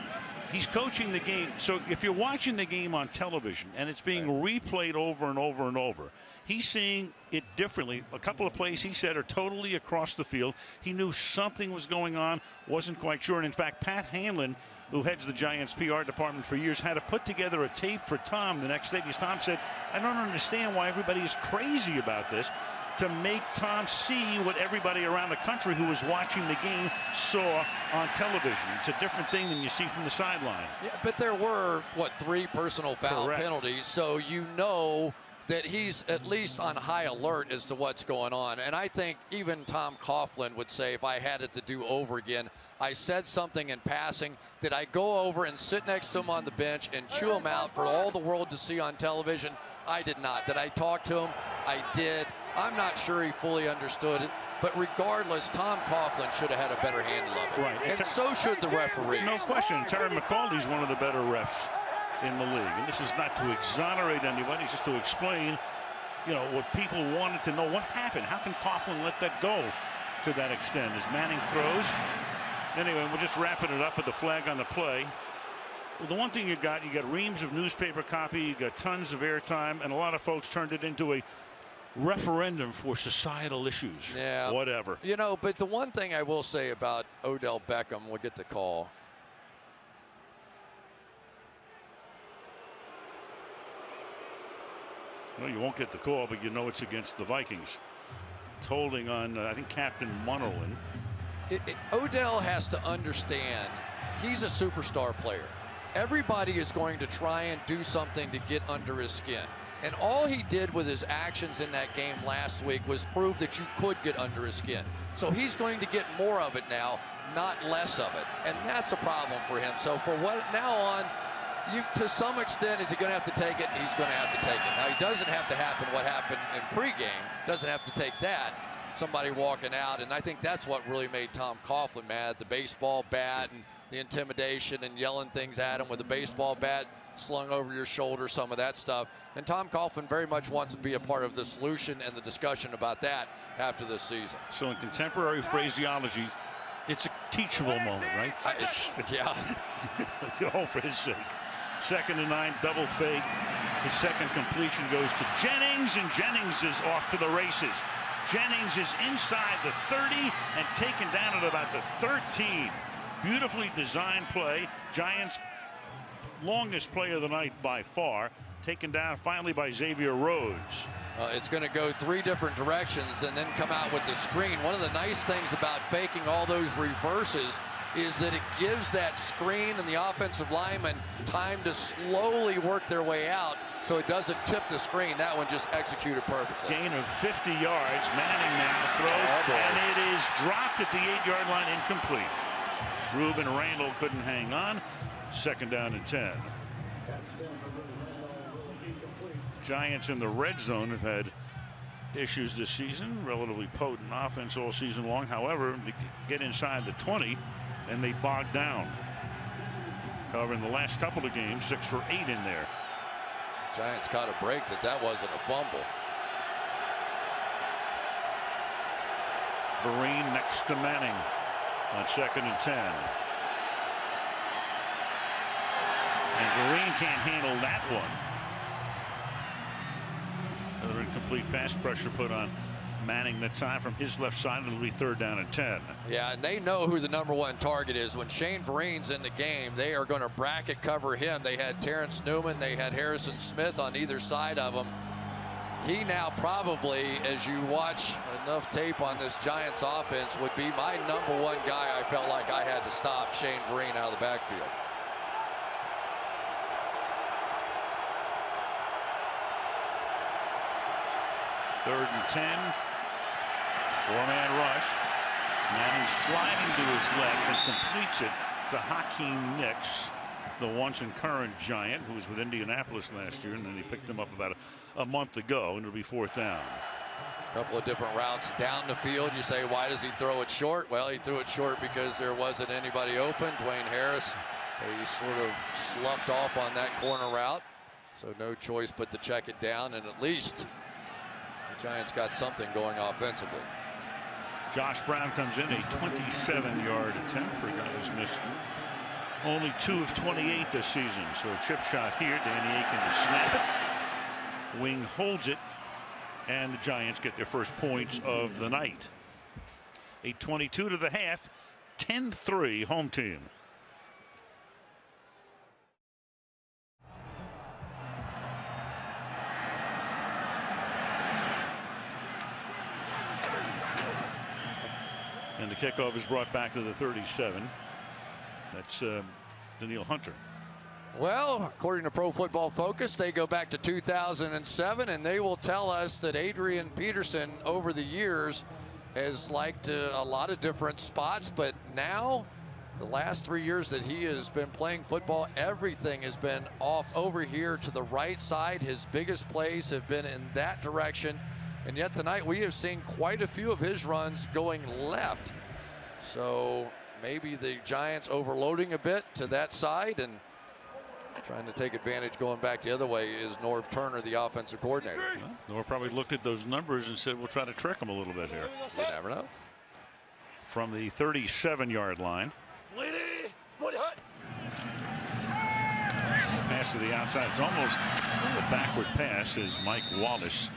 He's coaching the game. So if you're watching the game on television and it's being replayed over and over and over, he's seeing it differently. A couple of plays he said are totally across the field. He knew something was going on, wasn't quite sure. And in fact, Pat Hanlon, who heads the Giants PR department for years, had to put together a tape for Tom the next day, because Tom said, I don't understand why everybody is crazy about this, to make Tom see what everybody around the country who was watching the game saw on television. It's a different thing than you see from the sideline. Yeah, but there were, 3 personal foul Correct. penalties, so you know that he's at least on high alert as to what's going on. And I think even Tom Coughlin would say, if I had it to do over again, I said something in passing. Did I go over and sit next to him on the bench and chew him out for all the world to see on television? I did not. Did I talk to him? I did. I'm not sure he fully understood it. But regardless, Tom Coughlin should have had a better handle of it. Right. And so should the referees. No question. Terry McAuley's one of the better refs in the league. And this is not to exonerate anybody. It's just to explain, you know, what people wanted to know. What happened? How can Coughlin let that go to that extent as Manning throws? Anyway, we're just wrapping it up with the flag on the play. Well, the one thing you got reams of newspaper copy, you got tons of airtime, and a lot of folks turned it into a referendum for societal issues. Yeah. Whatever. You know, but the one thing I will say about Odell Beckham, we'll get the call. Well, you won't get the call, but you know it's against the Vikings. holding on, I think, Captain Munnerlyn. Odell has to understand he's a superstar player. Everybody is going to try and do something to get under his skin. And all he did with his actions in that game last week was prove that you could get under his skin. So he's going to get more of it now, not less of it. And that's a problem for him. So for what now on, to some extent, is he going to have to take it? He's going to have to take it. Now, he doesn't have to happen what happened in pregame. Doesn't have to take that. Somebody walking out, and I think that's what really made Tom Coughlin mad. The baseball bat and the intimidation and yelling things at him with the baseball bat slung over your shoulder, some of that stuff. And Tom Coughlin very much wants to be a part of the solution and the discussion about that after this season. So in contemporary phraseology, it's a teachable moment, right? Yeah. All for his sake. 2nd and 9, double fake. His second completion goes to Jennings, and Jennings is off to the races. Jennings is inside the 30 and taken down at about the 13. Beautifully designed play. Giants' longest play of the night by far. Taken down finally by Xavier Rhodes. It's going to go 3 different directions and then come out with the screen. One of the nice things about faking all those reverses is that it gives that screen and the offensive lineman time to slowly work their way out so it doesn't tip the screen. That one just executed perfectly. Gain of 50 yards. Manning now throws, and it is dropped at the 8-yard line, incomplete. Ruben Randall couldn't hang on. 2nd down and 10. Giants in the red zone have had issues this season. Relatively potent offense all season long. However, they get inside the 20 and they bog down. However, in the last couple of games, 6 for 8 in there. Giants caught a break that wasn't a fumble. Vereen next to Manning on 2nd and 10. And Vereen can't handle that one. Another incomplete pass, pressure put on Manning that time from his left side. It'll be 3rd down and 10. Yeah, and they know who the #1 target is. When Shane Vereen's in the game, they are going to bracket cover him. They had Terrence Newman, they had Harrison Smith on either side of him. He now probably, as you watch enough tape on this Giants offense, would be my #1 guy I felt like I had to stop Shane Vereen out of the backfield. Third and 10. 4-man rush. Manning sliding to his left and completes it to Hakeem Nicks, the once and current Giant who was with Indianapolis last year, and then he picked him up about a month ago, and it'll be 4th down. A couple of different routes down the field. You say, why does he throw it short? Well, he threw it short because there wasn't anybody open. Dwayne Harris, he sort of sloughed off on that corner route, so no choice but to check it down, and at least the Giants got something going offensively. Josh Brown comes in, a 27-yard attempt for a guy who's missed only 2 of 28 this season. So a chip shot here. Danny Aiken to snap it. Wing holds it, and the Giants get their first points of the night. 8:22 to the half, 10-3 home team. And the kickoff is brought back to the 37. That's Daniil Hunter. Well, according to Pro Football Focus, they go back to 2007, and they will tell us that Adrian Peterson over the years has liked a lot of different spots, but now the last 3 years that he has been playing football, everything has been off over here to the right side. His biggest plays have been in that direction. And yet tonight we have seen quite a few of his runs going left. So maybe the Giants overloading a bit to that side and trying to take advantage going back the other way is Norv Turner, the offensive coordinator. Well, Norv probably looked at those numbers and said, we'll try to trick him a little bit here. You never know. From the 37-yard line. Pass to the outside. It's almost a backward pass as Mike Wallace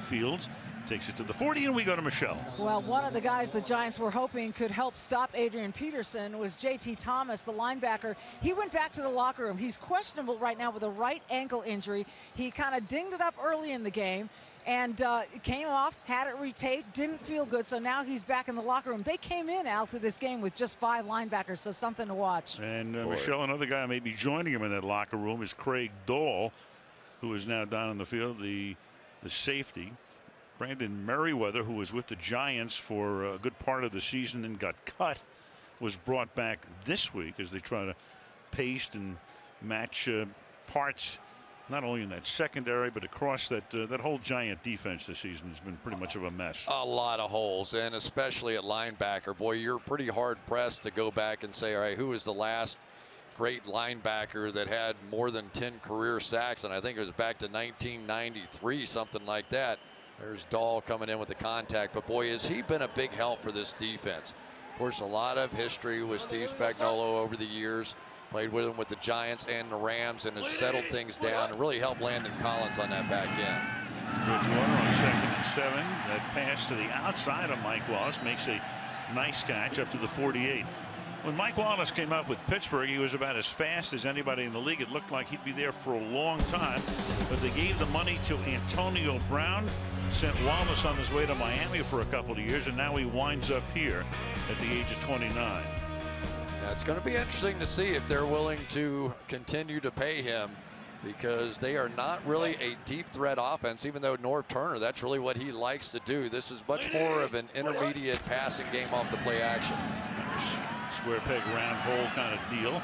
fields. Takes it to the 40, and we go to Michelle. Well, one of the guys the Giants were hoping could help stop Adrian Peterson was J.T. Thomas, the linebacker. He went back to the locker room. He's questionable right now with a right ankle injury. He kind of dinged it up early in the game. and came off, had it retaped, didn't feel good, so now he's back in the locker room. They came in, Al, to this game with just 5 linebackers, so something to watch. And Michelle, another guy may be joining him in that locker room is Craig Dahl, who is now down on the field, the safety. Brandon Merriweather, who was with the Giants for a good part of the season and got cut, was brought back this week as they try to paste and match parts, not only in that secondary, but across that whole Giant defense this season has been pretty much of a mess. A lot of holes, and especially at linebacker. Boy, you're pretty hard pressed to go back and say, all right, who was the last great linebacker that had more than 10 career sacks? And I think it was back to 1993, something like that. There's Dahl coming in with the contact, but boy, has he been a big help for this defense. Of course, a lot of history with Steve Spagnuolo over the years. Played with him with the Giants and the Rams and has settled things down and really helped Landon Collins on that back end. Bridgewater on 2nd and 7. That pass to the outside of Mike Wallace makes a nice catch up to the 48. When Mike Wallace came up with Pittsburgh, he was about as fast as anybody in the league. It looked like he'd be there for a long time, but they gave the money to Antonio Brown, sent Wallace on his way to Miami for a couple of years, and now he winds up here at the age of 29. Now, it's going to be interesting to see if they're willing to continue to pay him, because they are not really a deep threat offense, even though Norv Turner, that's really what he likes to do. This is much more of an intermediate passing game off the play action. Square peg round hole kind of deal.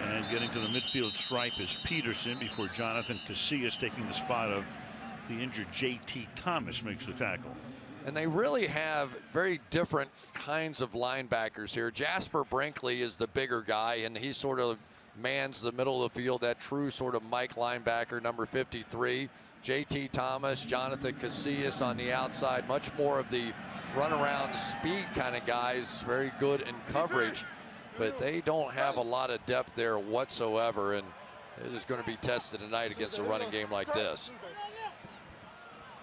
And getting to the midfield stripe is Peterson before Jonathan Casillas, taking the spot of the injured J.T. Thomas, makes the tackle. And they really have very different kinds of linebackers here. Jasper Brinkley is the bigger guy, and he sort of mans the middle of the field, that true sort of Mike linebacker, number 53. J.T. Thomas, Jonathan Casillas on the outside, much more of the runaround speed kind of guys, very good in coverage, but they don't have a lot of depth there whatsoever, and this is going to be tested tonight against a running game like this.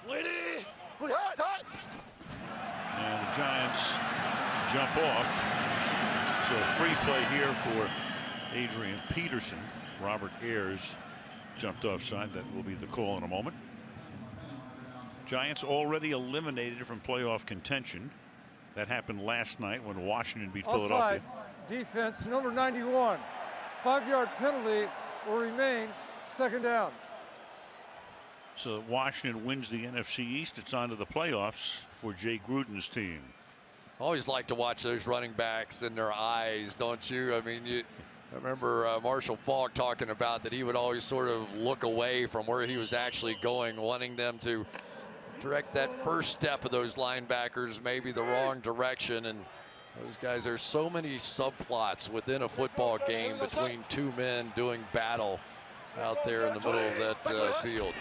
And the Giants jump off. So a free play here for Adrian Peterson. Robert Ayers jumped offside. That will be the call in a moment. Giants already eliminated from playoff contention. That happened last night when Washington beat Philadelphia. Defense number 91. 5-yard penalty will remain, 2nd down. So Washington wins the NFC East. It's on to the playoffs for Jay Gruden's team. Always like to watch those running backs in their eyes, don't you? I mean, I remember Marshall Faulk talking about that he would always sort of look away from where he was actually going, wanting them to direct that first step of those linebackers maybe the wrong direction. And those guys, there's so many subplots within a football game between two men doing battle out there in the middle of that field.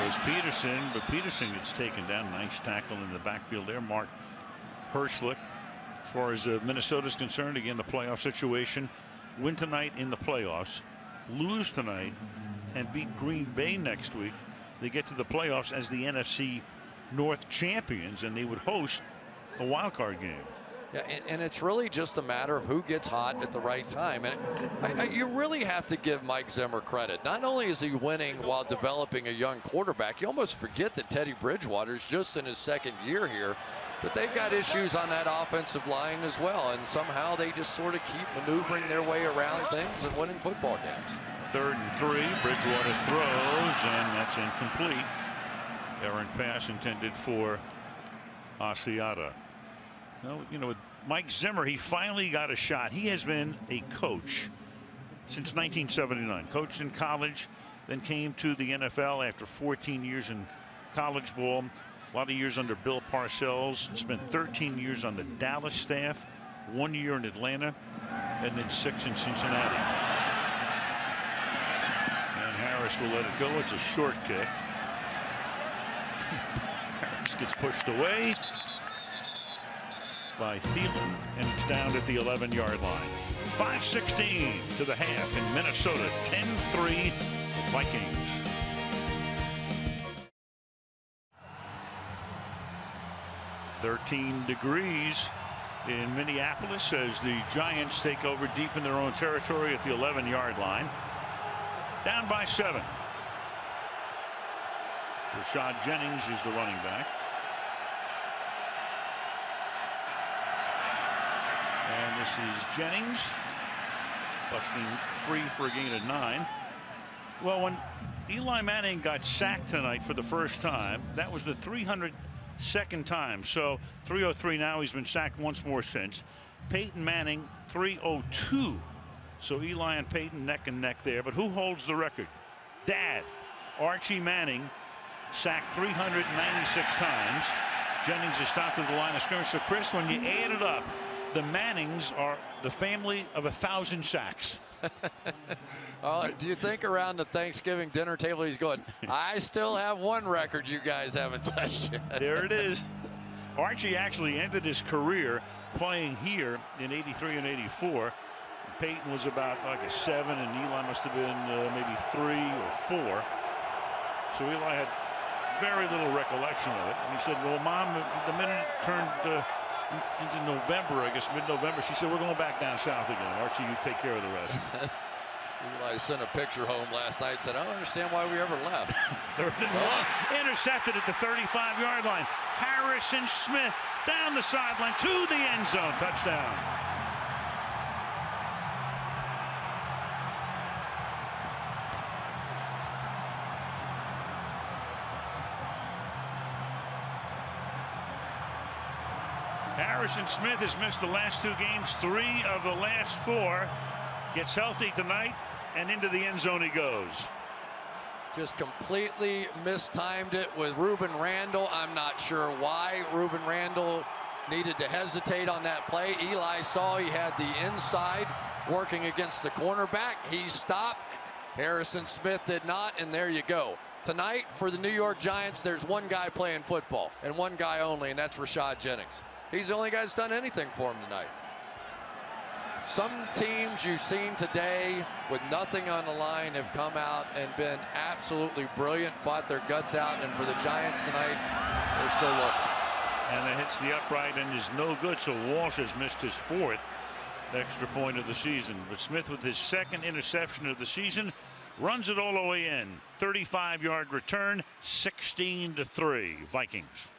Goes Peterson, but Peterson gets taken down. Nice tackle in the backfield there. Mark Herslick. As far as Minnesota's concerned, again, the playoff situation. Win tonight in the playoffs, lose tonight, and beat Green Bay next week. They get to the playoffs as the NFC North champions, and they would host a wild card game. Yeah, and it's really just a matter of who gets hot at the right time. And you really have to give Mike Zimmer credit. Not only is he winning while developing a young quarterback, you almost forget that Teddy Bridgewater's just in his 2nd year here. But they've got issues on that offensive line as well, and somehow they just sort of keep maneuvering their way around things and winning football games. 3rd and 3. Bridgewater throws, and that's incomplete. Errant pass intended for Asiata. No, you know, with Mike Zimmer, he finally got a shot. He has been a coach since 1979. Coached in college, then came to the NFL after 14 years in college ball. A lot of years under Bill Parcells. Spent 13 years on the Dallas staff, 1 year in Atlanta, and then 6 in Cincinnati. And Harris will let it go. It's a short kick. Harris gets pushed away by Thielen, and it's down at the 11-yard line. 5:16 to the half in Minnesota. 10-3 Vikings. .13 degrees in Minneapolis as the Giants take over deep in their own territory at the 11-yard line. Down by 7. Rashad Jennings is the running back. And this is Jennings busting free for a gain of 9. Well, when Eli Manning got sacked tonight for the first time, that was the 302nd time. So 303 now. He's been sacked once more since. Peyton Manning 302. So Eli and Peyton neck and neck there. But who holds the record? Dad, Archie Manning, sacked 396 times. Jennings is stopped at the line of scrimmage. So Chris, when you add it up, the Mannings are the family of 1,000 sacks. Do you think around the Thanksgiving dinner table he's going, I still have one record you guys haven't touched yet? There it is. Archie actually ended his career playing here in '83 and '84. Peyton was about like a 7, and Eli must have been maybe 3 or 4. So Eli had very little recollection of it. And he said, well, Mom, the minute it turned into November, I guess mid-November, she said, we're going back down south again. Archie, you take care of the rest. Eli sent a picture home last night, said, I don't understand why we ever left. 3rd and 1. Intercepted at the 35-yard line. Harrison Smith down the sideline to the end zone. Touchdown. Harrison Smith has missed the last 2 games, 3 of the last 4. Gets healthy tonight, and into the end zone he goes. Just completely mistimed it with Ruben Randall. I'm not sure why Ruben Randall needed to hesitate on that play. Eli saw he had the inside working against the cornerback. He stopped. Harrison Smith did not, and there you go. Tonight for the New York Giants, there's one guy playing football, and one guy only, and that's Rashad Jennings. He's the only guy that's done anything for him tonight. Some teams you've seen today with nothing on the line have come out and been absolutely brilliant, fought their guts out, and for the Giants tonight, they're still looking. And that hits the upright and is no good, so Walsh has missed his 4th extra point of the season. But Smith, with his 2nd interception of the season, runs it all the way in. 35-yard return, 16-3, Vikings.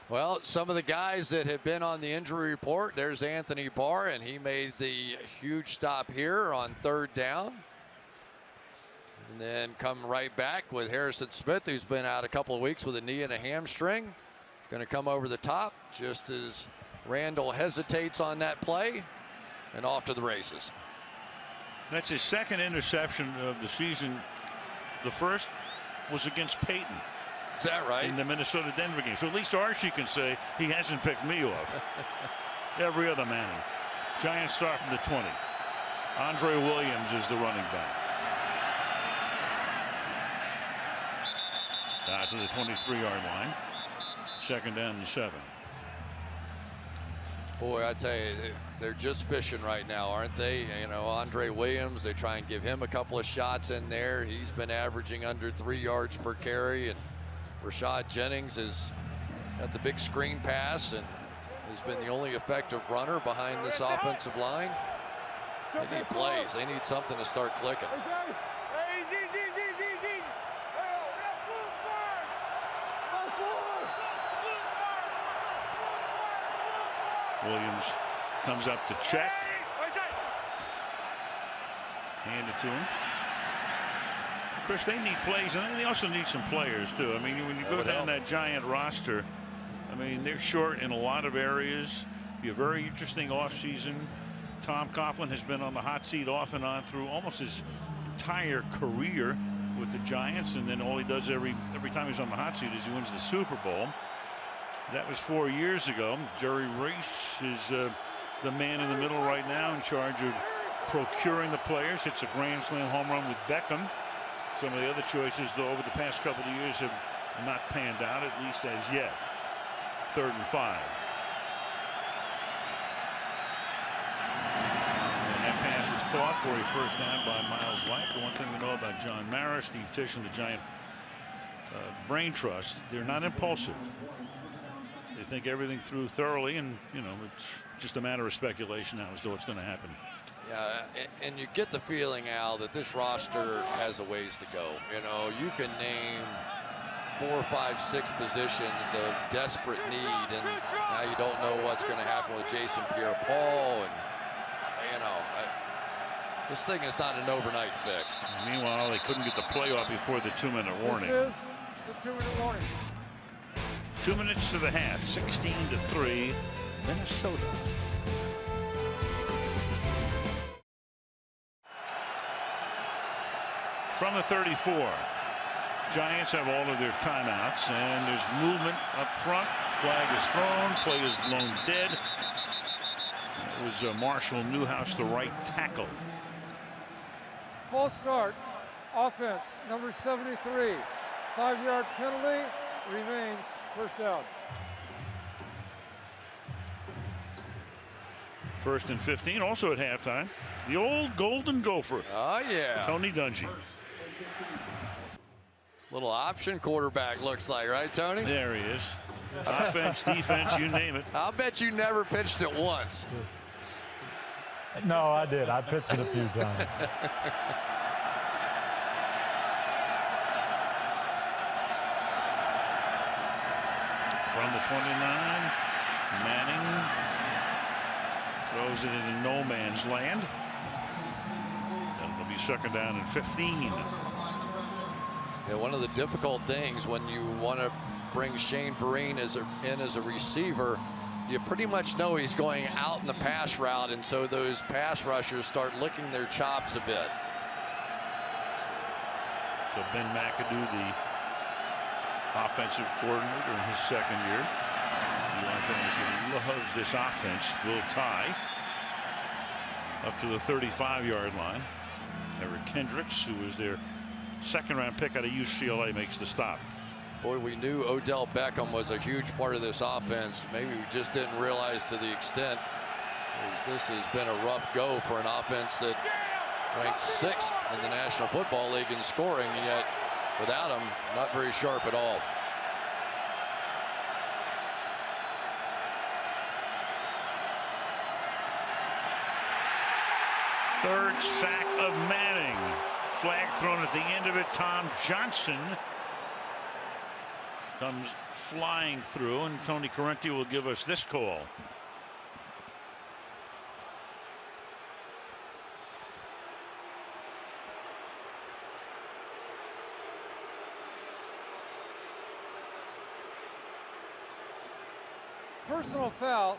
Well, some of the guys that have been on the injury report, there's Anthony Barr, and he made the huge stop here on 3rd down. And then come right back with Harrison Smith, who's been out a couple of weeks with a knee and a hamstring. He's going to come over the top just as Randall hesitates on that play, and off to the races. That's his 2nd interception of the season. The first was against Peyton. Is that right? In the Minnesota-Denver game. So at least Archie can say he hasn't picked me off. Every other Manning. Giants start from the 20. Andre Williams is the running back. To the 23-yard line. 2nd down and 7. Boy, I tell you, they're just fishing right now, aren't they? You know, Andre Williams, they try and give him a couple of shots in there. He's been averaging under 3 yards per carry, and Rashad Jennings has got the big screen pass and has been the only effective runner behind this offensive line. They need plays. They need something to start clicking. Williams comes up to check. Hand it to him. Chris, they need plays, and they also need some players, too. I mean, when you go down that Giant roster, I mean, they're short in a lot of areas. Be a very interesting offseason. Tom Coughlin has been on the hot seat off and on through almost his entire career with the Giants, and then all he does every time he's on the hot seat is he wins the Super Bowl. That was 4 years ago. Jerry Rice is the man in the middle right now, in charge of procuring the players. Hits a grand slam home run with Beckham. Some of the other choices, though, over the past couple of years have not panned out, at least as yet. 3rd and 5. And that pass is kickoff for a first down by Miles White. The one thing we know about John Mara, Steve Tisch, and the Giant Brain Trust, they're not impulsive. They think everything through thoroughly, and it's just a matter of speculation now as to what's going to happen. Yeah, and you get the feeling, Al, that this roster has a ways to go. You can name 4, 5, 6 positions of desperate need, and now you don't know what's going to happen with Jason Pierre-Paul, and this thing is not an overnight fix. And meanwhile, they couldn't get the play off before the 2-minute warning. This is the 2-minute warning. 2 minutes to the half, 16-3, Minnesota. From the 34, Giants have all of their timeouts, and there's movement up front. Flag is thrown, play is blown dead. It was Marshall Newhouse, the right tackle. False start, offense, number 73. 5-yard penalty, remains first down. 1st and 15, also at halftime. The old Golden Gopher. Oh, yeah. Tony Dungy. Little option quarterback looks like, right, Tony? There he is. Offense, defense, you name it. I'll bet you never pitched it once. No, I did. I pitched it a few times. From the 29, Manning throws it into no man's land. It'll be 2nd down and 15. Yeah, one of the difficult things when you want to bring Shane Vereen in as a receiver, you pretty much know he's going out in the pass route, and so those pass rushers start licking their chops a bit. So Ben McAdoo, the offensive coordinator in his 2nd year. Eli Tennessee loves this offense. Will tie up to the 35-yard line. Eric Kendricks, who was their 2nd-round pick out of UCLA, makes the stop. Boy, we knew Odell Beckham was a huge part of this offense. Maybe we just didn't realize to the extent, as this has been a rough go for an offense that ranked 6th in the National Football League in scoring, and yet without him, not very sharp at all. Third sack of Manning. Flag thrown at the end of it. Tom Johnson comes flying through, and Tony Correnti will give us this call. Personal foul,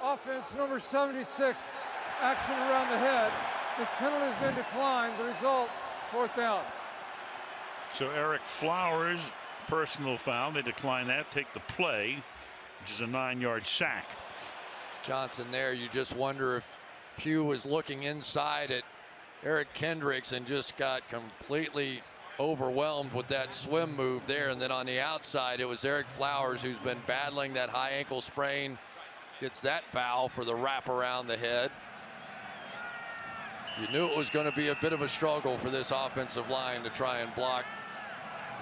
offense number 76, action around the head. This penalty has been declined. The result, 4th down. So Eric Flowers, personal foul. They decline that, take the play, which is a 9-yard sack. Johnson there, you just wonder if Pugh was looking inside at Eric Kendricks and just got completely overwhelmed with that swim move there. And then on the outside, it was Eric Flowers, who's been battling that high ankle sprain, gets that foul for the wrap around the head. You knew it was going to be a bit of a struggle for this offensive line to try and block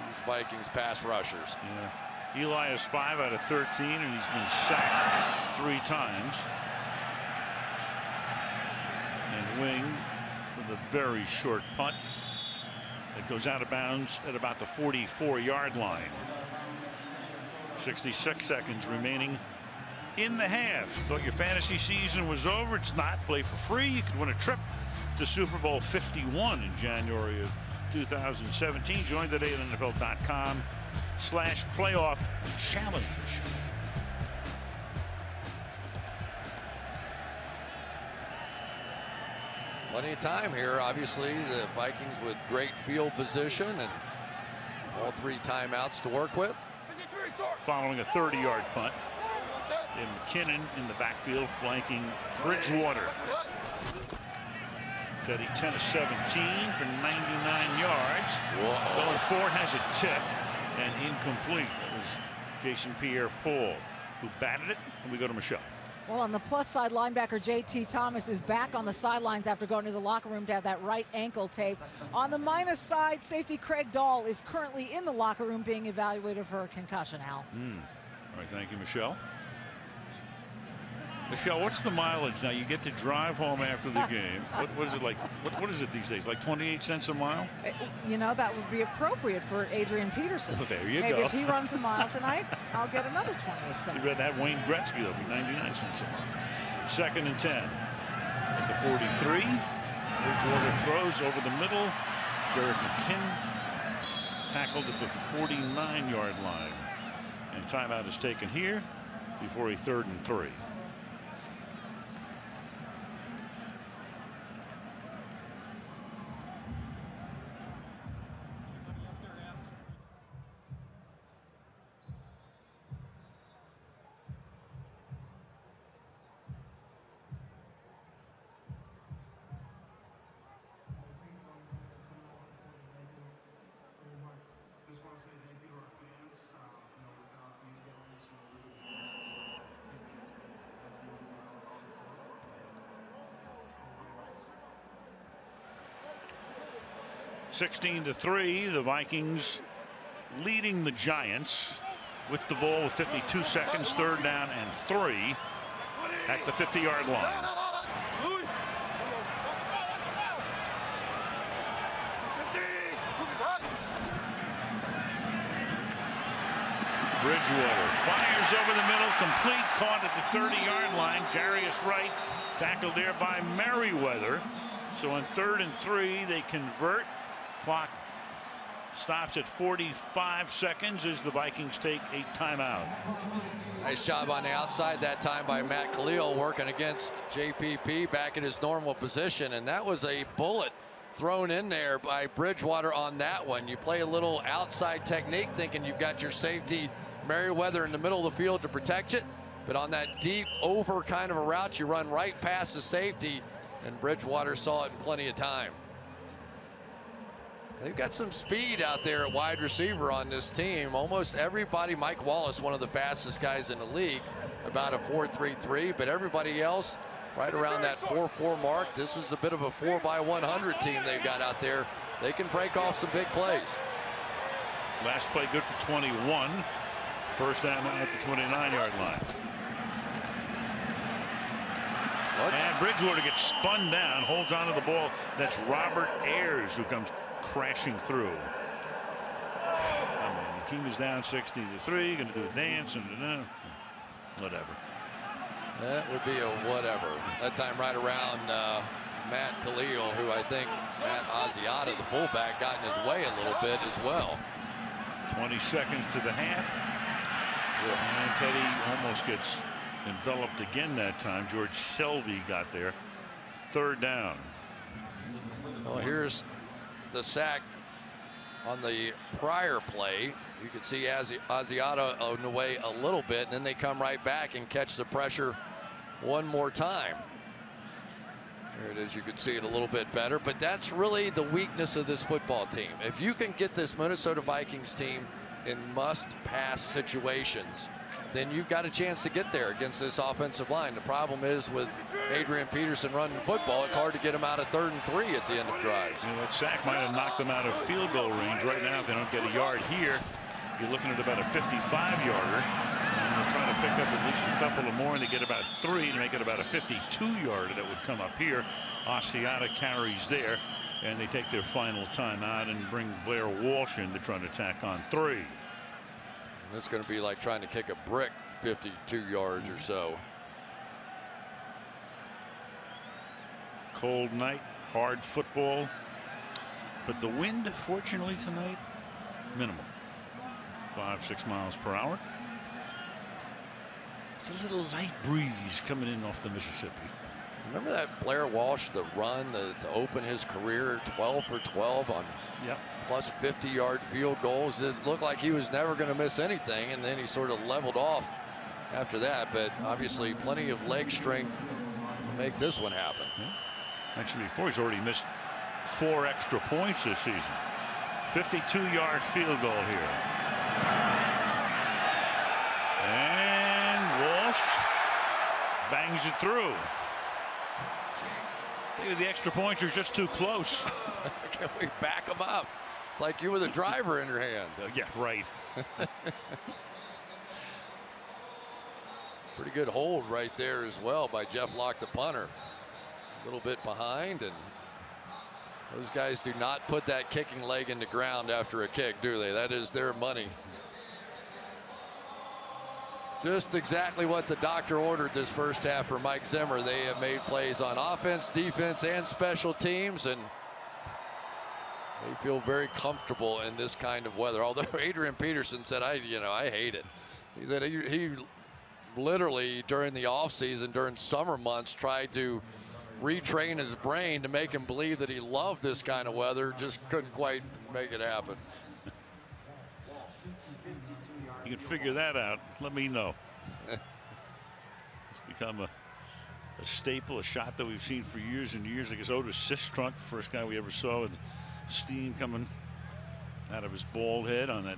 these Vikings pass rushers. Yeah. Eli is 5 out of 13, and he's been sacked 3 times. And Wing with a very short punt that goes out of bounds at about the 44-yard line. 66 seconds remaining in the half. Thought your fantasy season was over? It's not. Play for free. You could win a trip to Super Bowl 51 in January of 2017. Join today at NFL.com/playoff challenge. Plenty of time here. Obviously, the Vikings with great field position and all 3 timeouts to work with. Following a 30-yard punt, and McKinnon in the backfield flanking Bridgewater. Teddy 10 of 17 for 99 yards. Whoa. Going forward, has a tip and incomplete. It was Jason Pierre-Paul who batted it, and we go to Michelle. Well, on the plus side, linebacker J.T. Thomas is back on the sidelines after going to the locker room to have that right ankle tape. On the minus side, safety Craig Dahl is currently in the locker room being evaluated for a concussion, Al. All right, thank you, Michelle. Michelle, what's the mileage now? You get to drive home after the game. What is it like? What is it these days? Like 28 cents a mile? You know, that would be appropriate for Adrian Peterson. Well, there you Maybe go. if he runs a mile tonight, I'll get another 28 cents. You read that Wayne Gretzky, that'll be 99 cents a mile. 2nd and 10 at the 43. Bridgewater throws over the middle. Jarrett McKinn tackled at the 49-yard line. And timeout is taken here before a 3rd and 3. (16-3), the Vikings leading the Giants with the ball with 52 seconds, 3rd down and 3 at the 50-yard line. Bridgewater fires over the middle, complete, caught at the 30-yard line. Jarius Wright tackled there by Merriweather. So on 3rd and 3, they convert. Clock stops at 45 seconds as the Vikings take a timeout. Nice job on the outside that time by Matt Khalil, working against JPP back in his normal position, and that was a bullet thrown in there by Bridgewater on that one. You play a little outside technique thinking you've got your safety Merriweather in the middle of the field to protect it, but on that deep over kind of a route, you run right past the safety, and Bridgewater saw it in plenty of time. They've got some speed out there at wide receiver on this team. Almost everybody, Mike Wallace, one of the fastest guys in the league, about a 4.33, but everybody else right around that 4.4 mark. This is a bit of a 4x100 team they've got out there. They can break off some big plays. Last play good for 21. 1st down at the 29-yard line. And Bridgewater gets spun down, holds onto the ball. That's Robert Ayers who comes crashing through. Oh man, the team is down 16-3. Going to do a dance and whatever. That would be a whatever. That time right around Matt Khalil, who I think Matt Asiata, the fullback, got in his way a little bit as well. 20 seconds to the half. And Teddy almost gets enveloped again that time. George Selvey got there. 3rd down. Well, here's the sack on the prior play. You can see Asiata on the way a little bit, and then they come right back and catch the pressure one more time. There it is. You can see it a little bit better, but that's really the weakness of this football team. If you can get this Minnesota Vikings team in must-pass situations, then you've got a chance to get there against this offensive line. The problem is with Adrian Peterson running football, it's hard to get him out of 3rd and 3 at the end of drives. You know, that sack might have knocked them out of field goal range. Right now, if they don't get a yard here, you're looking at about a 55-yarder. And they'll try to pick up at least a couple of more, and they get about 3 to make it about a 52-yarder that would come up here. Asiata carries there, and they take their final timeout and bring Blair Walsh in to try to tack on 3. And it's going to be like trying to kick a brick 52 yards or so. Cold night, hard football, but the wind, fortunately tonight, minimal. 5-6 miles per hour. It's a little light breeze coming in off the Mississippi. Remember that Blair Walsh, the run to open his career, 12 for 12 on plus 50-yard field goals. It looked like he was never going to miss anything, and then he sort of leveled off after that. But obviously plenty of leg strength to make this one happen. Actually, before, he's already missed 4 extra points this season. 52-yard field goal here. And Walsh bangs it through. Maybe the extra points are just too close. Can we back them up? It's like you with a driver in your hand. Yeah, right. Pretty good hold right there as well by Jeff Locke, the punter. A little bit behind, and those guys do not put that kicking leg in the ground after a kick, do they? That is their money. Just exactly what the doctor ordered this first half for Mike Zimmer. They have made plays on offense, defense, and special teams, and they feel very comfortable in this kind of weather. Although Adrian Peterson said, I hate it. He said he literally during the offseason, during summer months, tried to retrain his brain to make him believe that he loved this kind of weather. Just couldn't quite make it happen. You can figure that out. Let me know. It's become a staple, a shot that we've seen for years and years. I guess Otis Sistrunk, the first guy we ever saw with steam coming out of his bald head on that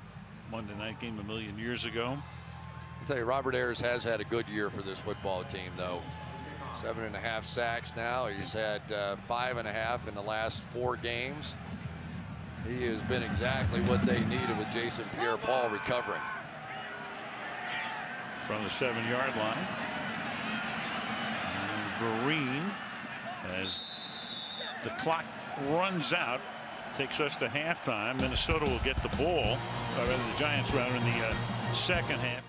Monday night game a million years ago. I'll tell you, Robert Ayers has had a good year for this football team, though. 7.5 sacks now. He's had 5.5 in the last 4 games. He has been exactly what they needed with Jason Pierre-Paul recovering. From the 7-yard line. And Vereen, as the clock runs out, takes us to halftime. Minnesota will get the ball, or rather the Giants rather, in the second half.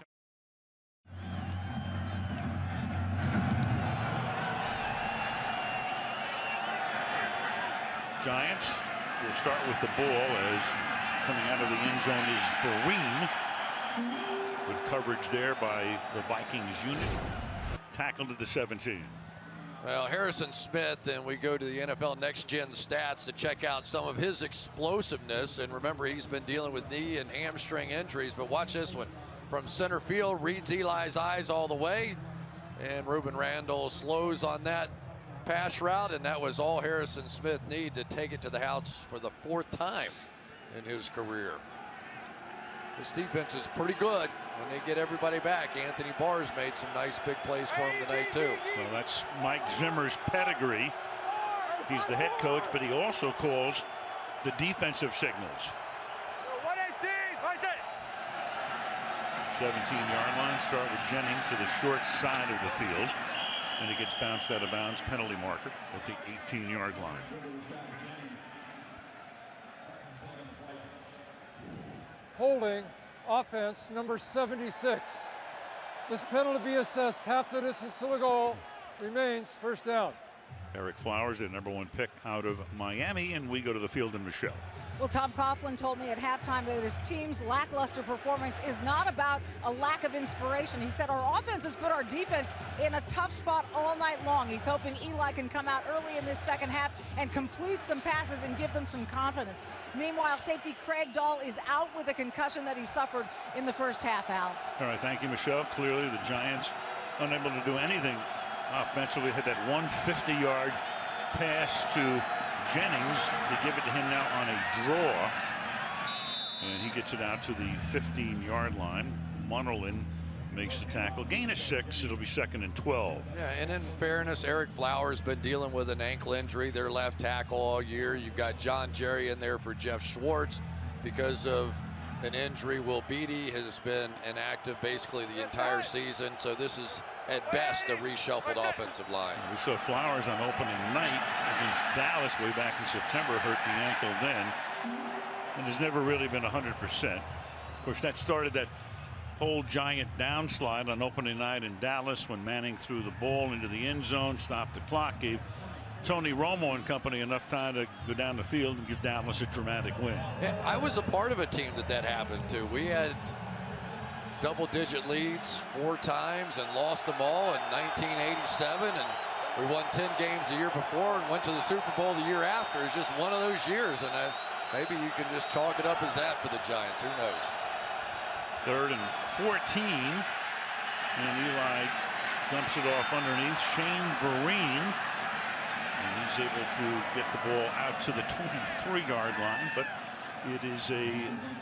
Giants will start with the ball as coming out of the end zone is Vereen. Good coverage there by the Vikings unit. Tackled at the 17. Well, Harrison Smith, and we go to the NFL Next Gen stats to check out some of his explosiveness. And remember, he's been dealing with knee and hamstring injuries. But watch this one. From center field, reads Eli's eyes all the way. And Ruben Randall slows on that pass route, and that was all Harrison Smith needed to take it to the house for the 4th time in his career. This defense is pretty good when they get everybody back. Anthony Barr's made some nice big plays for him tonight, too. Well, that's Mike Zimmer's pedigree. He's the head coach, but he also calls the defensive signals. 17-yard line. Start with Jennings to the short side of the field. And he gets bounced out of bounds, penalty marker at the 18-yard line. Holding offense number 76. This penalty be assessed half the distance to the goal. Remains first down. Eric Flowers, the #1 pick out of Miami, and we go to the field in Michelle. Well, Tom Coughlin told me at halftime that his team's lackluster performance is not about a lack of inspiration. He said our offense has put our defense in a tough spot all night long. He's hoping Eli can come out early in this second half and complete some passes and give them some confidence. Meanwhile, safety Craig Dahl is out with a concussion that he suffered in the first half, Al. All right, thank you, Michelle. Clearly the Giants unable to do anything offensively. Had that 150-yard pass to Jennings. They give it to him now on a draw, and he gets it out to the 15-yard line. Munnerlyn makes the tackle. Gain of 6. It'll be 2nd and 12. Yeah, and in fairness, Eric Flowers been dealing with an ankle injury, their left tackle all year. You've got John Jerry in there for Jeff Schwartz because of an injury. Will Beatty has been inactive basically the entire season, so this is at best a reshuffled offensive line. We saw Flowers on opening night against Dallas way back in September, hurt the ankle then, and has never really been 100%. Of course, that started that whole Giant downslide on opening night in Dallas when Manning threw the ball into the end zone, stopped the clock, gave Tony Romo and company enough time to go down the field and give Dallas a dramatic win. Yeah, I was a part of a team that happened to. We had double-digit leads 4 times and lost them all in 1987, and we won 10 games the year before and went to the Super Bowl the year after. It's just one of those years, and maybe you can just chalk it up as that for the Giants. Who knows? 3rd and 14, and Eli dumps it off underneath Shane Vereen, and he's able to get the ball out to the 23-yard line, but it is a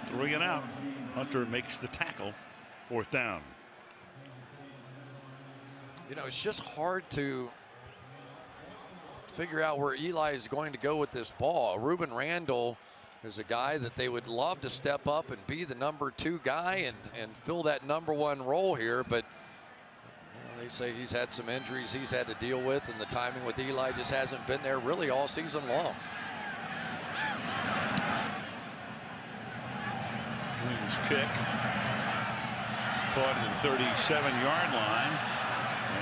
3 and out. Hunter makes the tackle. 4th down. You know, it's just hard to figure out where Eli is going to go with this ball. Ruben Randall is a guy that they would love to step up and be the #2 guy and fill that #1 role here, but they say he's had some injuries he's had to deal with, and the timing with Eli just hasn't been there really all season long. Wings kick. Caught at the 37-yard line.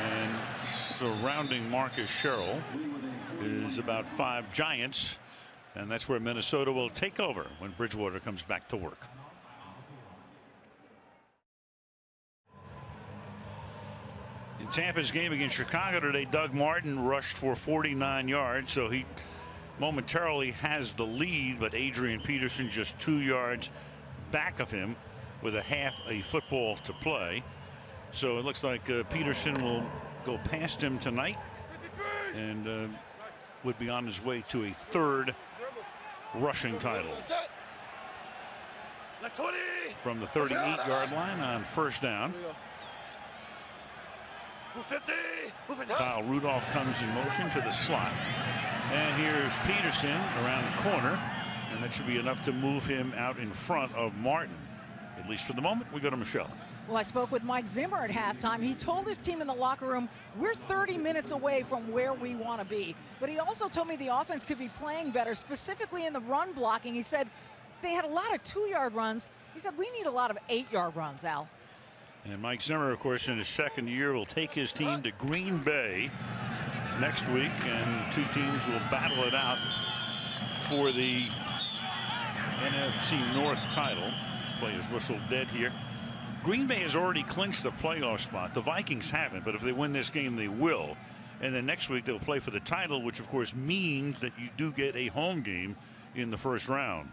And surrounding Marcus Sherrill is about 5 Giants. And that's where Minnesota will take over when Bridgewater comes back to work. In Tampa's game against Chicago today, Doug Martin rushed for 49 yards, so he momentarily has the lead, but Adrian Peterson just 2 yards back of him with a half a football to play. So it looks like Peterson will go past him tonight and would be on his way to a 3rd rushing title. From the 38-yard line on 1st down. Kyle Rudolph comes in motion to the slot. And here's Peterson around the corner. And that should be enough to move him out in front of Martin. At least for the moment. We go to Michelle. Well, I spoke with Mike Zimmer at halftime. He told his team in the locker room, we're 30 minutes away from where we want to be. But he also told me the offense could be playing better, specifically in the run blocking. He said they had a lot of 2-yard runs. He said we need a lot of 8-yard runs, Al. And Mike Zimmer, of course, in his 2nd year, will take his team to Green Bay next week, and 2 teams will battle it out for the NFC North title. Play is whistled dead here. Green Bay has already clinched the playoff spot. The Vikings haven't, but if they win this game, they will. And then next week they'll play for the title, which of course means that you do get a home game in the 1st round.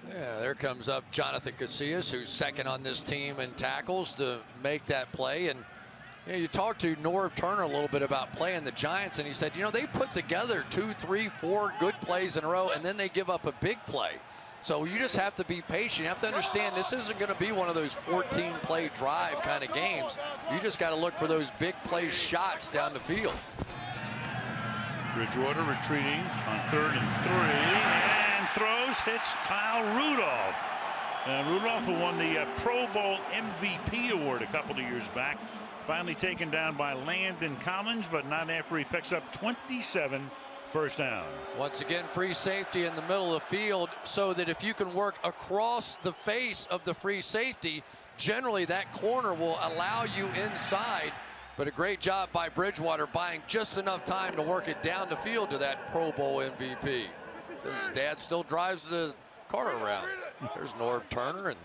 Yeah, there comes up Jonathan Casillas, who's 2nd on this team in tackles to make that play. And you know, you talked to Norv Turner a little bit about playing the Giants, and he said, you know, they put together 2, 3, 4 good plays in a row, and then they give up a big play. So you just have to be patient. You have to understand this isn't going to be one of those 14-play drive kind of games. You just got to look for those big play shots down the field. Bridgewater retreating on 3rd and 3, and throws, hits Kyle Rudolph. Rudolph, who won the Pro Bowl MVP award a couple of years back, finally taken down by Landon Collins, but not after he picks up 27 first down. Once again, free safety in the middle of the field, so that if you can work across the face of the free safety, generally that corner will allow you inside. But a great job by Bridgewater buying just enough time to work it down the field to that Pro Bowl MVP. So his dad still drives the car around. There's Norv Turner, and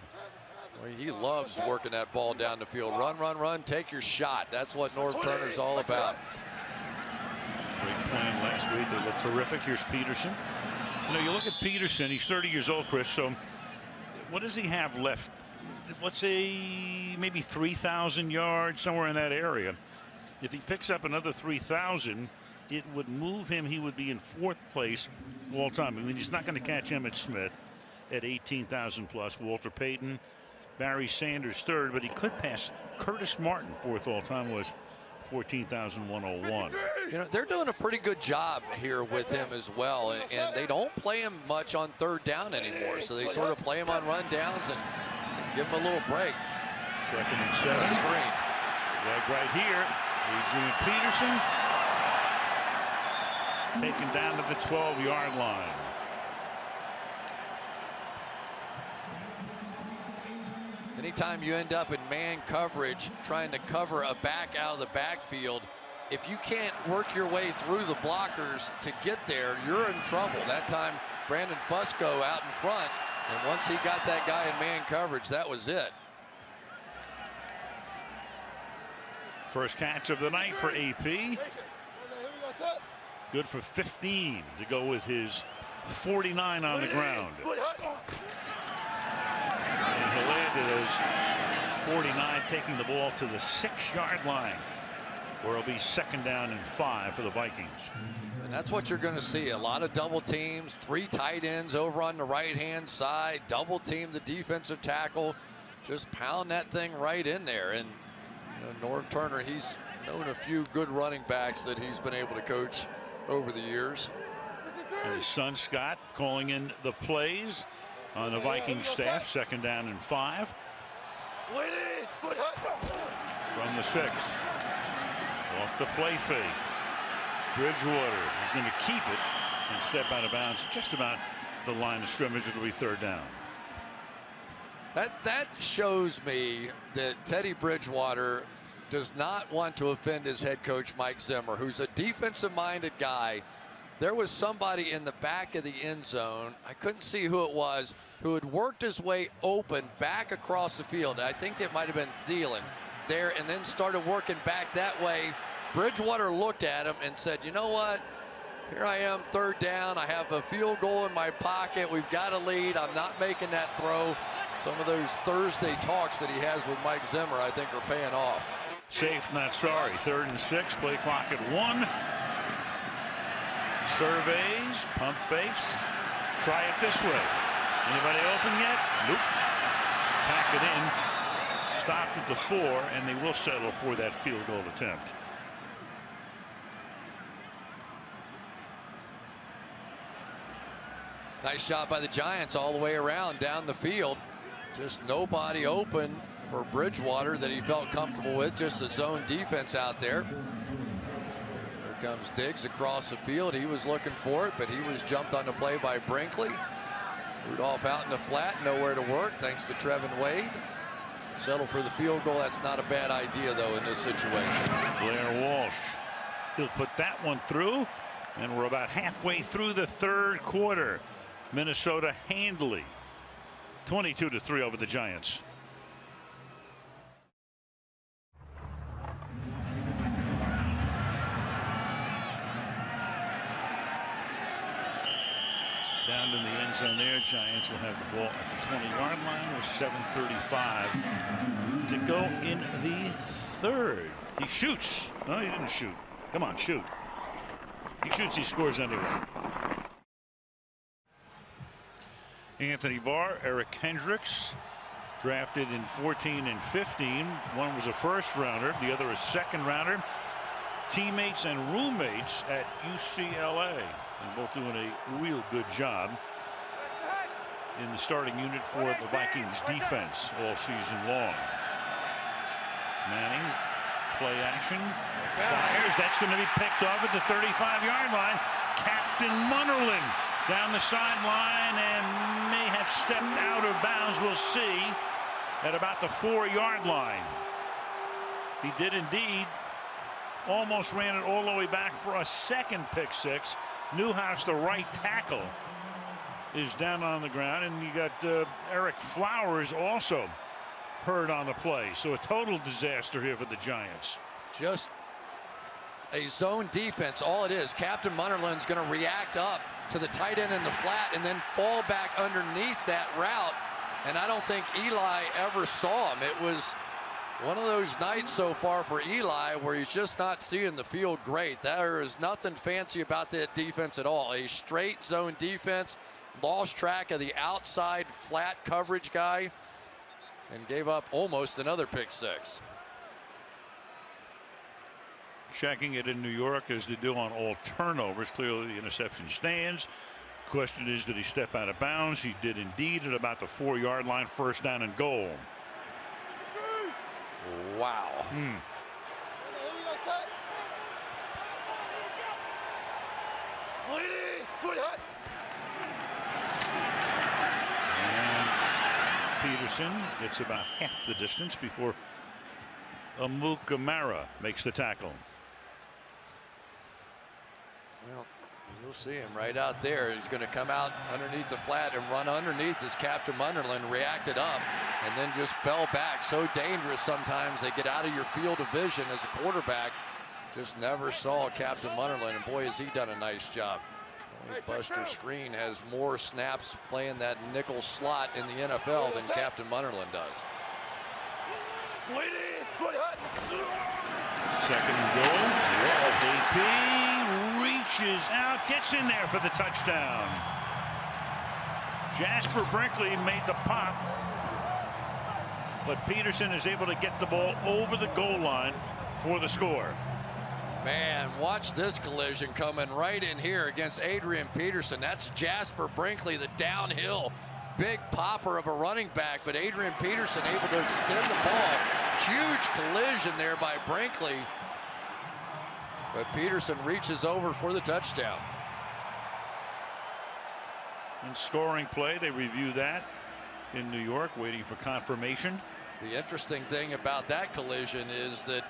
well, he loves working that ball down the field. Run, run, run, take your shot. That's what Norv Turner's all about. Great plan last week. They look terrific. Here's Peterson. You know, you look at Peterson, he's 30 years old, Chris, so what does he have left? Let's say maybe 3,000 yards, somewhere in that area. If he picks up another 3,000, it would move him. He would be in 4th place all time. I mean, he's not going to catch Emmitt Smith at 18,000 plus. Walter Payton, Barry Sanders 3rd, but he could pass Curtis Martin. 4th all time was 14,101. You know, they're doing a pretty good job here with him as well, and they don't play him much on 3rd down anymore, so they sort of play him on run downs and give him a little break. 2nd and 7. Screen. Right here, Adrian Peterson taken down to the 12-yard line. Anytime you end up in man coverage trying to cover a back out of the backfield, if you can't work your way through the blockers to get there, you're in trouble. That time, Brandon Fusco out in front, and once he got that guy in man coverage, that was it. First catch of the night for AP. Good for 15 to go with his 49 on the ground. And he'll add to those 49, taking the ball to the 6-yard line, where it'll be 2nd down and 5 for the Vikings. And that's what you're going to see. A lot of double teams, 3 tight ends over on the right-hand side, double team the defensive tackle, just pound that thing right in there. And you Norv Turner, he's known a few good running backs that he's been able to coach over the years. And his son Scott calling in the plays on the Vikings staff. 2nd down and 5. From the 6. Off the play fake. Bridgewater is going to keep it and step out of bounds just about the line of scrimmage. It'll be 3rd down. That shows me that Teddy Bridgewater does not want to offend his head coach Mike Zimmer, who's a defensive-minded guy. There was somebody in the back of the end zone, I couldn't see who it was, who had worked his way open back across the field. I think it might have been Thielen there, and then started working back that way. Bridgewater looked at him and said, you know what? Here I am, 3rd down. I have a field goal in my pocket. We've got a lead. I'm not making that throw. Some of those Thursday talks that he has with Mike Zimmer, I think, are paying off. Safe, not sorry. 3rd and 6. Play clock at 1. Surveys, pump fakes. Try it this way. Anybody open yet? Nope. Pack it in. Stopped at the 4, and they will settle for that field goal attempt. Nice job by the Giants all the way around down the field. Just nobody open for Bridgewater that he felt comfortable with. Just a zone defense out there. Here comes Diggs across the field. He was looking for it, but he was jumped on the play by Brinkley. Rudolph out in the flat, nowhere to work thanks to Trevin Wade. Settle for the field goal. That's not a bad idea, though, in this situation. Blair Walsh. He'll put that one through, and we're about halfway through the 3rd quarter. Minnesota handily 22-3 over the Giants. Down in the end zone there. Giants will have the ball at the 20-yard line with 7:35 to go in the 3rd. He shoots. No, he didn't shoot. Come on, shoot. He shoots, he scores anyway. Anthony Barr, Eric Hendricks, drafted in 14 and 15. One was a 1st rounder, the other a 2nd rounder. Teammates and roommates at UCLA, and both doing a real good job in the starting unit for the Vikings defense all season long. Manning, play action, fires. That's going to be picked off at the 35-yard line. Captain Munnerlyn down the sideline and may have stepped out of bounds. We'll see at about the 4-yard line. He did indeed. Almost ran it all the way back for a 2nd pick 6. Newhouse, the right tackle, is down on the ground, and you got Eric Flowers also hurt on the play. So a total disaster here for the Giants. Just a zone defense. All it is, Captain Munnerlyn's going to react up to the tight end in the flat and then fall back underneath that route. And I don't think Eli ever saw him. It was one of those nights so far for Eli where he's just not seeing the field great. There is nothing fancy about that defense at all. A straight zone defense, lost track of the outside flat coverage guy, and gave up almost another pick 6. Checking it in New York as they do on all turnovers. Clearly the interception stands. Question is, did he step out of bounds? He did indeed at about the 4-yard line. 1st down and goal. Wow. And Peterson gets about half the distance before Amukamara makes the tackle. Well, you'll see him right out there. He's going to come out underneath the flat and run underneath as Captain Munnerlyn reacted up and then just fell back. So dangerous sometimes they get out of your field of vision as a quarterback. Just never saw Captain Munnerlyn, and boy has he done a nice job. Buster Screen has more snaps playing that nickel slot in the NFL than Captain Munnerlyn does. 2nd and goal. AP reaches out, gets in there for the touchdown. Jasper Brinkley made the pop. but Peterson is able to get the ball over the goal line for the score. Man, watch this collision coming right in here against Adrian Peterson. That's Jasper Brinkley, the downhill big popper of a running back, but Adrian Peterson able to extend the ball. Huge collision there by Brinkley, but Peterson reaches over for the touchdown. In scoring play, they review that in New York, waiting for confirmation. The interesting thing about that collision is that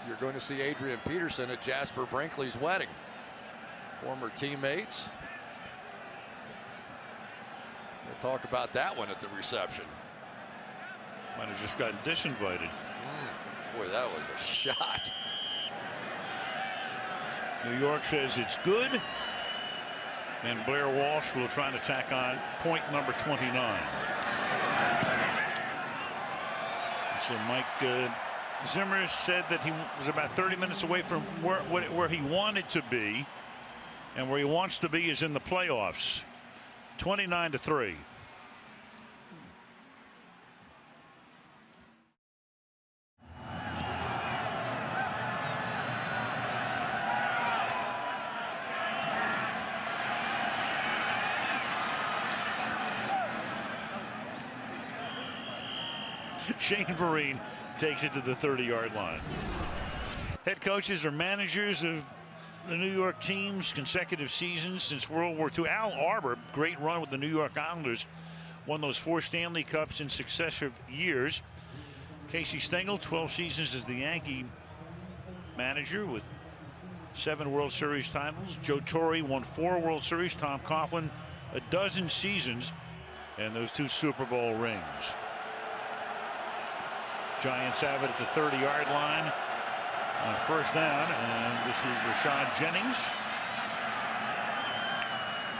you're going to see Adrian Peterson at Jasper Brinkley's wedding. Former teammates. We'll talk about that one at the reception. Might have just gotten disinvited. Boy, that was a shot. New York says it's good. And Blair Walsh will try to tack on point number 29. So Mike Zimmer said that he was about 30 minutes away from where he wanted to be, and where he wants to be is in the playoffs. 29-3. Shane Vereen takes it to the 30-yard line. Head coaches or managers of the New York teams, consecutive seasons since World War II. Al Arbor, great run with the New York Islanders, won those 4 Stanley Cups in successive years. Casey Stengel, 12 seasons as the Yankee manager with 7 World Series titles. Joe Torre won 4 World Series. Tom Coughlin, a dozen seasons and those 2 Super Bowl rings. Giants have it at the 30-yard line on first down, and this is Rashad Jennings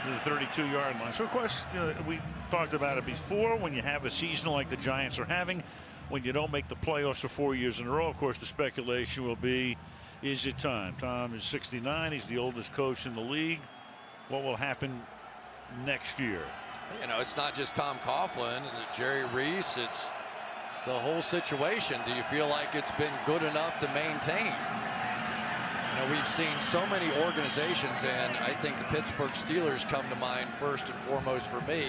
to the 32-yard line. So of course, we talked about it before. When you have a season like the Giants are having, when you don't make the playoffs for 4 years in a row, of course the speculation will be, is it time? Tom is 69. He's the oldest coach in the league. What will happen next year? You know, it's not just Tom Coughlin and Jerry Reese, it's the whole situation. Do you feel like it's been good enough to maintain? You know, we've seen so many organizations, and I think the Pittsburgh Steelers come to mind first and foremost for me,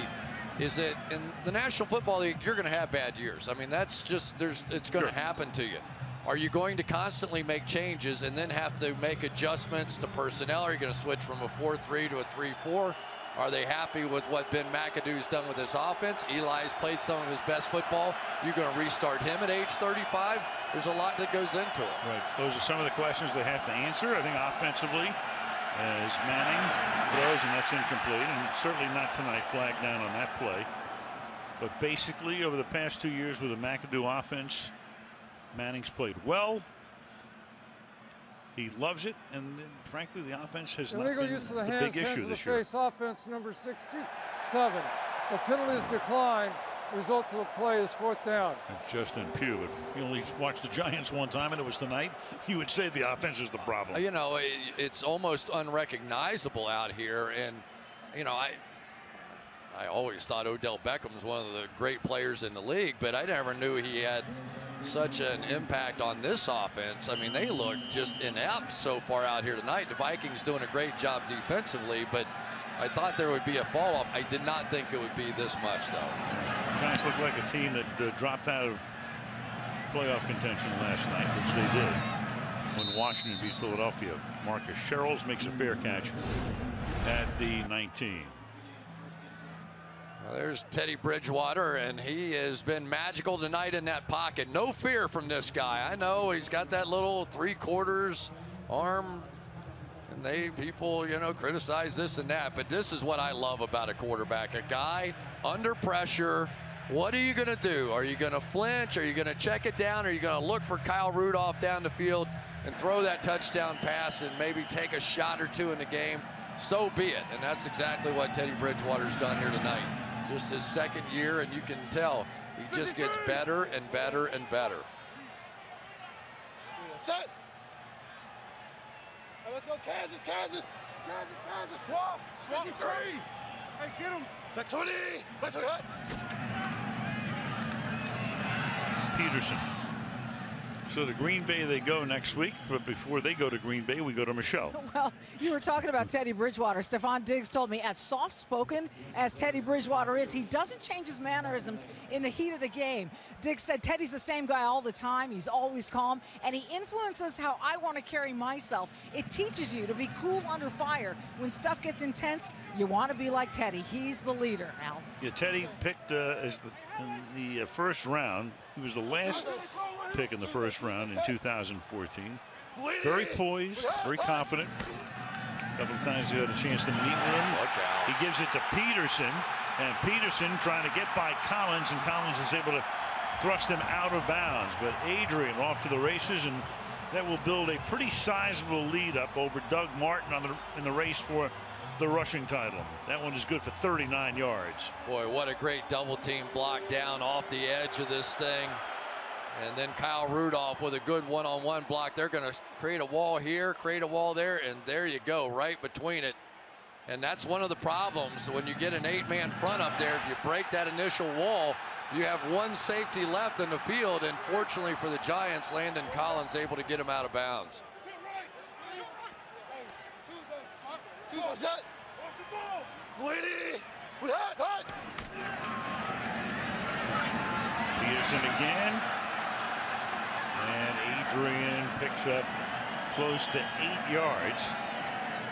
is that in the National Football League, you're going to have bad years. I mean, that's just, it's going to happen to you. Are you going to constantly make changes and then have to make adjustments to personnel? Are you going to switch from a 4-3 to a 3-4? Are they happy with what Ben McAdoo's done with his offense? Eli's played some of his best football. You're going to restart him at age 35? There's a lot that goes into it. Right. Those are some of the questions they have to answer. I think offensively, as Manning throws, and that's incomplete, and certainly not tonight, flag down on that play. But basically, over the past 2 years with the McAdoo offense, Manning's played well. He loves it, and frankly, the offense has not been use of the the hands, big issue this year. Face offense number 67. The penalty is declined. Result of the play is 4th down. It's Justin Pugh. If you only watched the Giants one time and it was tonight, you would say the offense is the problem. You know, it's almost unrecognizable out here, and you know, I always thought Odell Beckham was one of the great players in the league, but I never knew he had such an impact on this offense. I mean, they look just inept so far out here tonight. The Vikings doing a great job defensively, but I thought there would be a fall off. I did not think it would be this much, though. Giants look like a team that dropped out of playoff contention last night, which they did when Washington beat Philadelphia. Marcus Sherrills makes a fair catch at the 19. Well, there's Teddy Bridgewater, and he has been magical tonight in that pocket. No fear from this guy. I know he's got that little 3/4 arm, and people, you know, criticize this and that, but this is what I love about a quarterback. A guy under pressure. What are you going to do? Are you going to flinch? Are you going to check it down? Are you going to look for Kyle Rudolph down the field and throw that touchdown pass and maybe take a shot or two in the game? So be it. And that's exactly what Teddy Bridgewater's done here tonight. Just his second year, and you can tell he just gets better and better and better. Set. Hey, let's go Kansas, Kansas. Kansas. Swap. 3. Hey, get him. Back 20. Back 20. Peterson. So to Green Bay they go next week, but before they go to Green Bay, we go to Michelle. Well, you were talking about Teddy Bridgewater. Stephon Diggs told me, as soft-spoken as Teddy Bridgewater is, he doesn't change his mannerisms in the heat of the game. Diggs said Teddy's the same guy all the time. He's always calm, and he influences how I want to carry myself. It teaches you to be cool under fire. When stuff gets intense, you want to be like Teddy. He's the leader, Al. Yeah, Teddy picked in the first round. He was the last pick in the first round in 2014. Very poised, very confident. A couple of times he had a chance to meet him. He gives it to Peterson, and Peterson trying to get by Collins, and Collins is able to thrust him out of bounds. But Adrian off to the races, and that will build a pretty sizable lead up over Doug Martin in the race for the rushing title. That one is good for 39 yards. Boy, what a great double team block down off the edge of this thing. And then Kyle Rudolph with a good one-on-one block. They're going to create a wall here, create a wall there, and there you go, right between it. And that's one of the problems when you get an 8-man front up there. If you break that initial wall, you have one safety left in the field, and fortunately for the Giants, Landon Collins able to get him out of bounds. Peterson again. And Adrian picks up close to 8 yards.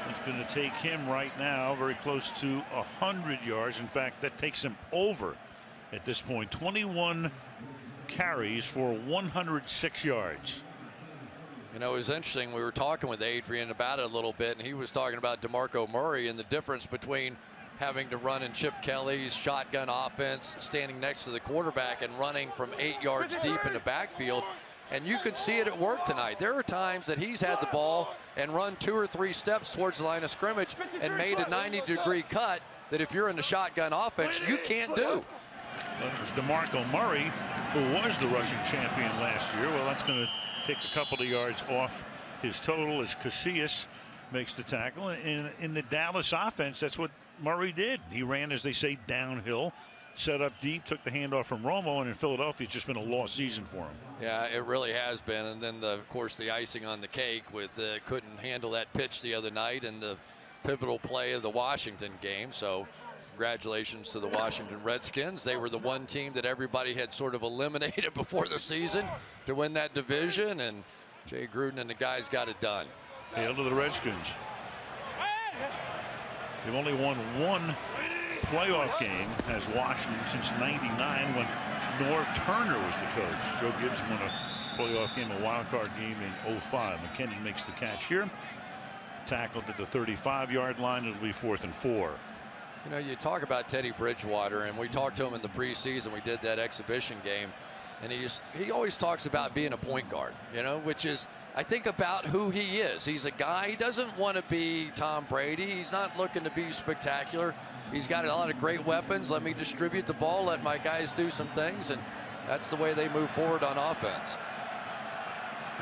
It's going to take him right now very close to 100 yards. In fact, that takes him over at this point. 21 carries for 106 yards. You know, it was interesting. We were talking with Adrian about it a little bit, and he was talking about DeMarco Murray and the difference between having to run in Chip Kelly's shotgun offense, standing next to the quarterback and running from 8 yards deep in the backfield. And you could see it at work tonight. There are times that he's had the ball and run 2 or 3 steps towards the line of scrimmage and made a 90-degree cut that if you're in the shotgun offense, you can't do. It was DeMarco Murray, who was the rushing champion last year. Well, that's going to take a couple of yards off his total as Casillas makes the tackle. In the Dallas offense, that's what Murray did. He ran, as they say, downhill, set up deep, took the handoff from Romo, and in Philadelphia, it's just been a lost season for him. Yeah, it really has been. And then, of course, the icing on the cake with couldn't handle that pitch the other night and the pivotal play of the Washington game. So congratulations to the Washington Redskins. They were the one team that everybody had sort of eliminated before the season to win that division, and Jay Gruden and the guys got it done. Hail to the Redskins. They've only won one playoff game as Washington since '99 when Norv Turner was the coach. Joe Gibbs won a playoff game, a wild card game in '05. McKinney makes the catch here. Tackled at the 35-yard line. It'll be 4th and 4. You know, you talk about Teddy Bridgewater, and we talked to him in the preseason. We did that exhibition game, and he always talks about being a point guard, you know, which is, I think, about who he is. He's a guy, he doesn't want to be Tom Brady. He's not looking to be spectacular. He's got a lot of great weapons. Let me distribute the ball, let my guys do some things, and that's the way they move forward on offense.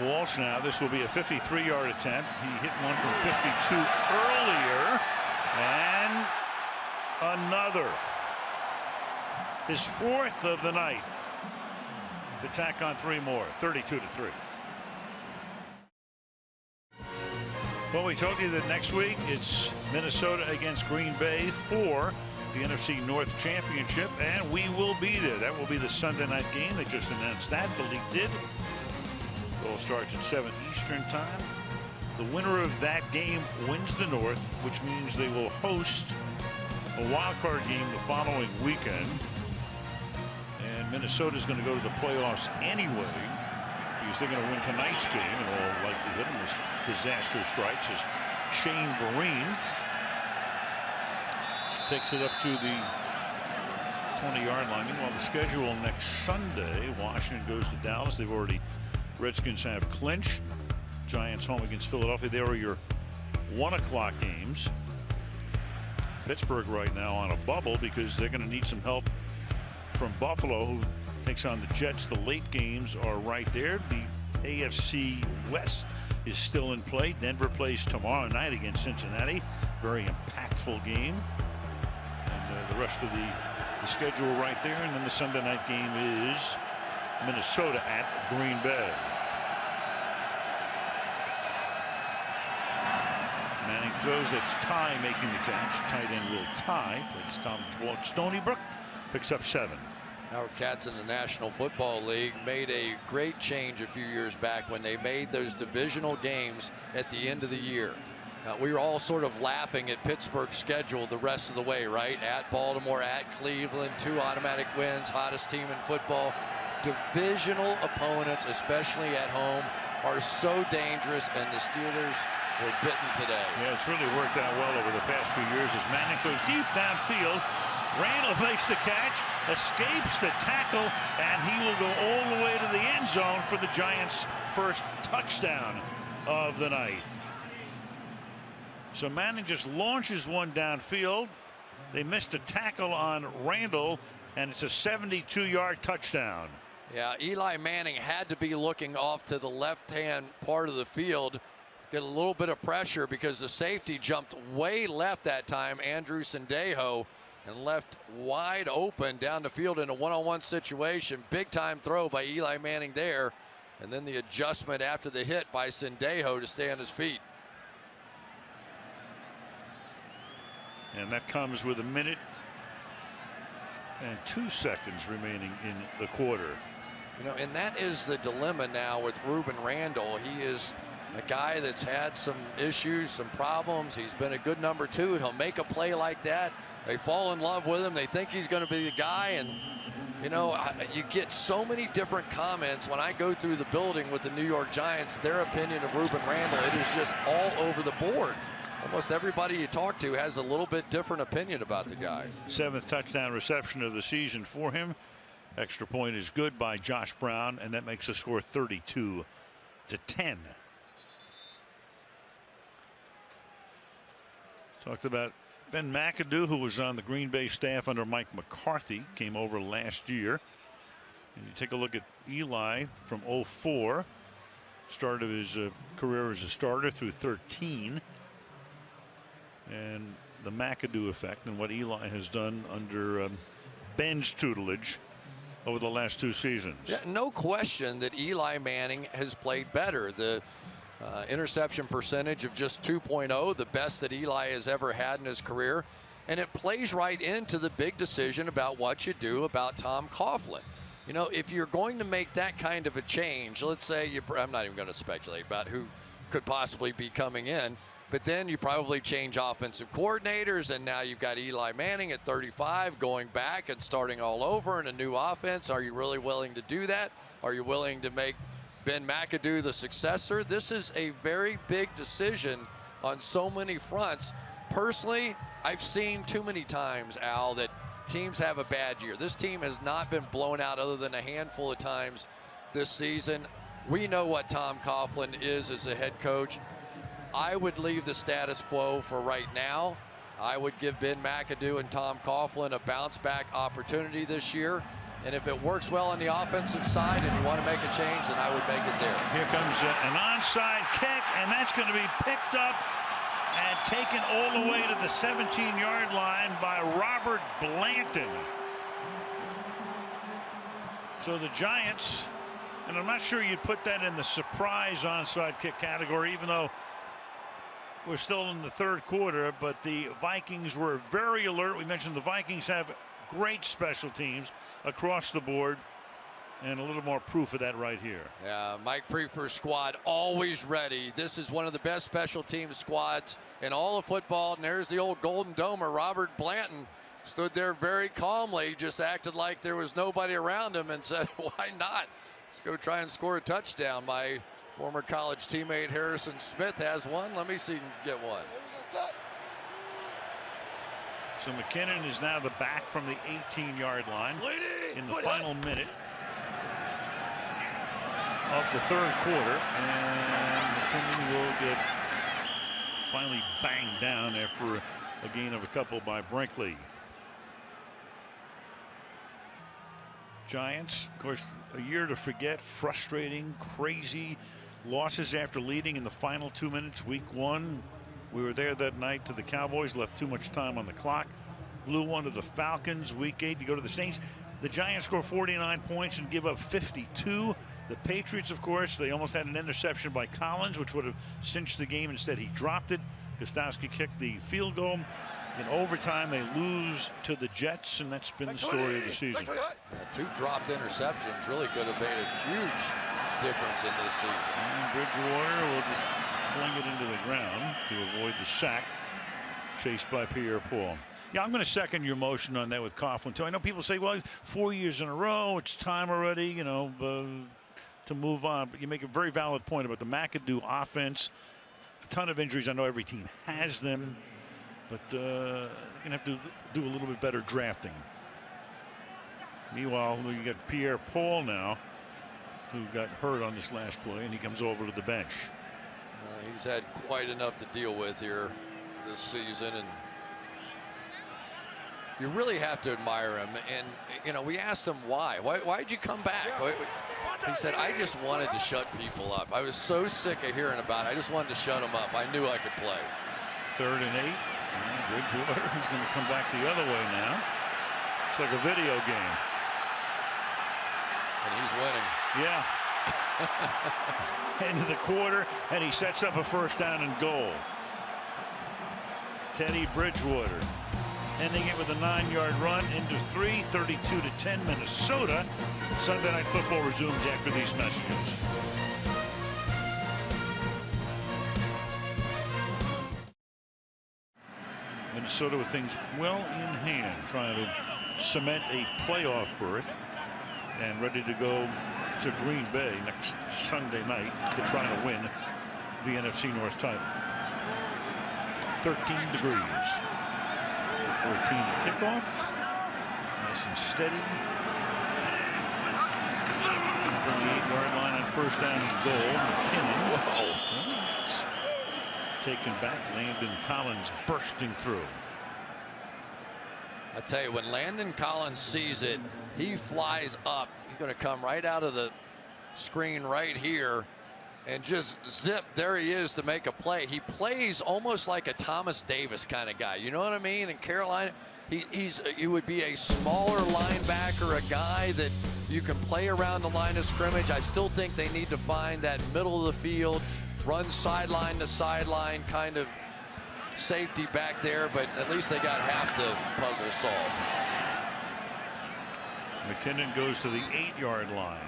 Walsh now, this will be a 53-yard attempt. He hit one from 52 earlier, and another. His 4th of the night to tack on 3 more, 32-3. Well, we told you that next week it's Minnesota against Green Bay for the NFC North Championship, and we will be there. That will be the Sunday night game. They just announced that. The league did. It all starts at 7 Eastern time. The winner of that game wins the North, which means they will host a wild card game the following weekend. And Minnesota's going to go to the playoffs anyway, because they're going to win tonight's game in all likelihood, unless disaster strikes, as Shane Vereen takes it up to the 20-yard line. Meanwhile, the schedule next Sunday, Washington goes to Dallas. They've already, Redskins have clinched. Giants home against Philadelphia. There are your 1 o'clock games. Pittsburgh right now on a bubble because they're going to need some help from Buffalo, who takes on the Jets. The late games are right there. The AFC West is still in play. Denver plays tomorrow night against Cincinnati. Very impactful game. And the rest of the schedule right there. And then the Sunday night game is Minnesota at Green Bay. Manning throws. It's Ty making the catch. Tight end Will Ty. Plays college ball at Stony Brook. Picks up 7. Howard Katz in the National Football League made a great change a few years back when they made those divisional games at the end of the year. We were all sort of laughing at Pittsburgh's schedule the rest of the way, right? At Baltimore, at Cleveland, 2 automatic wins, hottest team in football. Divisional opponents, especially at home, are so dangerous, and the Steelers were bitten today. Yeah, it's really worked out well over the past few years as Manning throws deep downfield. Randall makes the catch, escapes the tackle, and he will go all the way to the end zone for the Giants' first touchdown of the night. So Manning just launches one downfield. They missed a tackle on Randall, and it's a 72-yard touchdown. Yeah, Eli Manning had to be looking off to the left-hand part of the field, get a little bit of pressure because the safety jumped way left that time, Andrew Sendejo, and left wide open down the field in a one-on-one situation. Big time throw by Eli Manning there, and then the adjustment after the hit by Sendejo to stay on his feet. And that comes with 1 minute and 2 seconds remaining in the quarter. You know, and that is the dilemma now with Ruben Randall. He is a guy that's had some issues, some problems. He's been a good number 2. He'll make a play like that. They fall in love with him. They think he's going to be the guy. And, you know, you get so many different comments when I go through the building with the New York Giants. Their opinion of Ruben Randall, it is just all over the board. Almost everybody you talk to has a little bit different opinion about the guy. 7th touchdown reception of the season for him. Extra point is good by Josh Brown, and that makes the score 32-10. Talked about Ben McAdoo, who was on the Green Bay staff under Mike McCarthy, came over last year. And you take a look at Eli from 04, started his career as a starter through 13. And the McAdoo effect and what Eli has done under Ben's tutelage over the last 2 seasons. Yeah, no question that Eli Manning has played better. The interception percentage of just 2.0, the best that Eli has ever had in his career. And it plays right into the big decision about what you do about Tom Coughlin. You know, if you're going to make that kind of a change, let's say I'm not even going to speculate about who could possibly be coming in, but then you probably change offensive coordinators, and now you've got Eli Manning at 35 going back and starting all over in a new offense. Are you really willing to do that? Are you willing to make Ben McAdoo the successor? This is a very big decision on so many fronts. Personally, I've seen too many times, Al, that teams have a bad year. This team has not been blown out other than a handful of times this season. We know what Tom Coughlin is as a head coach. I would leave the status quo for right now. I would give Ben McAdoo and Tom Coughlin a bounce-back opportunity this year. And if it works well on the offensive side and you want to make a change, then I would make it there. Here comes an onside kick, and that's going to be picked up and taken all the way to the 17-yard line by Robert Blanton. So the Giants, and I'm not sure you'd put that in the surprise onside kick category, even though we're still in the 3rd quarter, but the Vikings were very alert. We mentioned the Vikings have great special teams across the board, and a little more proof of that right here. Yeah, Mike Prefer's squad always ready. This is one of the best special team squads in all of football, and there's the old Golden Domer. Robert Blanton stood there very calmly, just acted like there was nobody around him and said, why not? Let's go try and score a touchdown. My former college teammate Harrison Smith has one. Let me see if he can get one. So McKinnon is now the back from the 18-yard line in the final minute of the 3rd quarter, and McKinnon will get finally banged down after a gain of a couple by Brinkley. Giants, of course, a year to forget, frustrating, crazy losses after leading in the final 2 minutes. Week 1, we were there that night to the Cowboys, left too much time on the clock. Blew one to the Falcons. Week 8, you go to the Saints. The Giants score 49 points and give up 52. The Patriots, of course, they almost had an interception by Collins, which would have cinched the game. Instead, he dropped it. Gostowski kicked the field goal. In overtime, they lose to the Jets, and that's been the story of the season. Two dropped interceptions really could have made a huge difference in this season. And Bridgewater will just fling it into the ground to avoid the sack, chased by Pierre-Paul. Yeah, I'm going to second your motion on that with Coughlin, too. I know people say, well, 4 years in a row, it's time already, you know, to move on. But you make a very valid point about the McAdoo offense. A ton of injuries. I know every team has them. But you're going to have to do a little bit better drafting. Meanwhile, you got Pierre-Paul now, who got hurt on this last play, and he comes over to the bench. He's had quite enough to deal with here this season, and you really have to admire him. And, you know, we asked him why'd you come back? He said, I just wanted to shut people up. I was so sick of hearing about it. I just wanted to shut them up. I knew I could play. 3rd and 8. Bridgewater is going to come back the other way now. It's like a video game. And he's winning. Yeah. Into the quarter, and he sets up a 1st down and goal. Teddy Bridgewater ending it with a 9-yard run into 3, 32-10 Minnesota. Sunday Night Football resumes after these messages. Minnesota with things well in hand, trying to cement a playoff berth and ready to go to Green Bay next Sunday night to try to win the NFC North title. 13 degrees. 14 to kickoff. Nice and steady. From the 8-yard line on 1st down and goal. McKinnon. Whoa. Taken back. Landon Collins bursting through. I tell you, when Landon Collins sees it, he flies up. He's going to come right out of the screen right here and just zip. There he is to make a play. He plays almost like a Thomas Davis kind of guy. You know what I mean? In Carolina, he would be a smaller linebacker, a guy that you can play around the line of scrimmage. I still think they need to find that middle of the field, run sideline to sideline kind of safety back there, but at least they got half the puzzle solved. McKinnon goes to the 8-yard line.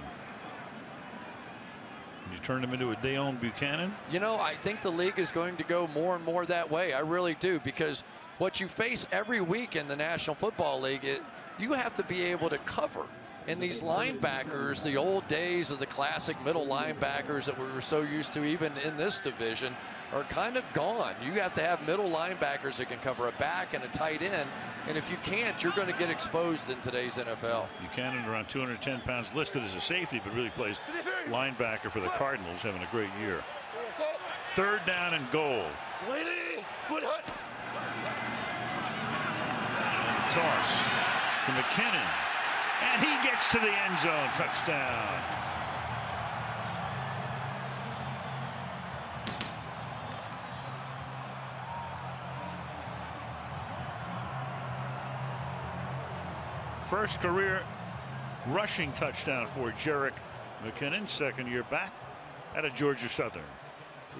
You turn him into a Dayon Buchanan? You know, I think the league is going to go more and more that way. I really do, because what you face every week in the National Football League, you have to be able to cover. And these linebackers, the old days of the classic middle linebackers that we were so used to even in this division, are kind of gone. You have to have middle linebackers that can cover a back and a tight end. And if you can't, you're going to get exposed in today's NFL. Buchanan, around 210 pounds, listed as a safety, but really plays linebacker for the Cardinals, having a great year. 3rd down and goal. And toss to McKinnon. And he gets to the end zone. Touchdown. First career rushing touchdown for Jerick McKinnon, 2nd year back out of Georgia Southern.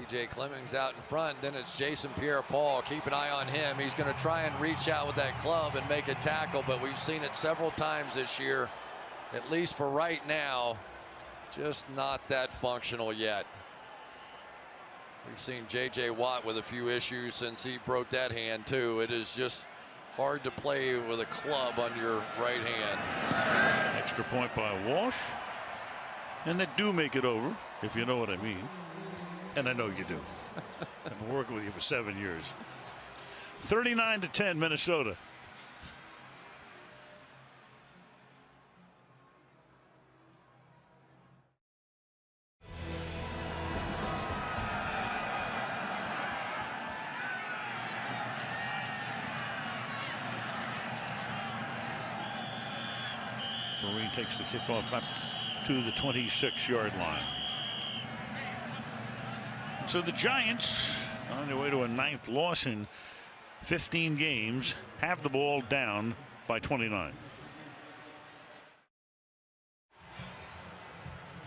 TJ Clemmings out in front, then it's Jason Pierre-Paul. Keep an eye on him. He's going to try and reach out with that club and make a tackle, but we've seen it several times this year, at least for right now, just not that functional yet. We've seen J.J. Watt with a few issues since he broke that hand too. It is just hard to play with a club on your right hand. Extra point by Walsh. And they do make it over, if you know what I mean. And I know you do. I've been working with you for 7 years. 39-10 Minnesota. Marine takes the kickoff back to the 26-yard line. So the Giants, on their way to a 9th loss in 15 games, have the ball down by 29.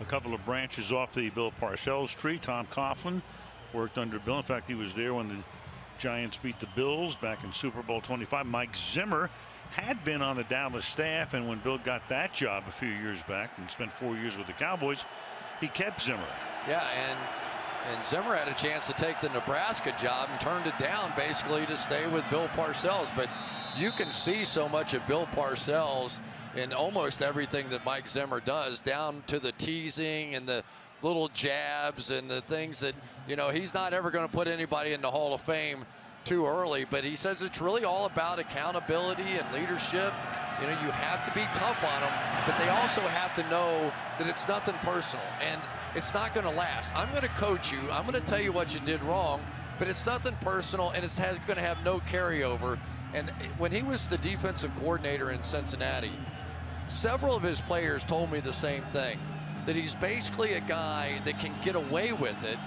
a couple of branches off the Bill Parcells tree. Tom Coughlin worked under Bill. In fact, he was there when the Giants beat the Bills back in Super Bowl 25. Mike Zimmer had been on the Dallas staff, and when Bill got that job a few years back and spent 4 years with the Cowboys, he kept Zimmer. Yeah, and Zimmer had a chance to take the Nebraska job and turned it down basically to stay with Bill Parcells. But you can see so much of Bill Parcells in almost everything that Mike Zimmer does, down to the teasing and the little jabs and the things that, you know, he's not ever going to put anybody in the Hall of Fame too early, but he says it's really all about accountability and leadership. You know, you have to be tough on them, but they also have to know that it's nothing personal and it's not going to last. I'm going to coach you. I'm going to tell you what you did wrong, but it's nothing personal, and it's going to have no carryover. And when he was the defensive coordinator in Cincinnati, several of his players told me the same thing, that he's basically a guy that can get away with it,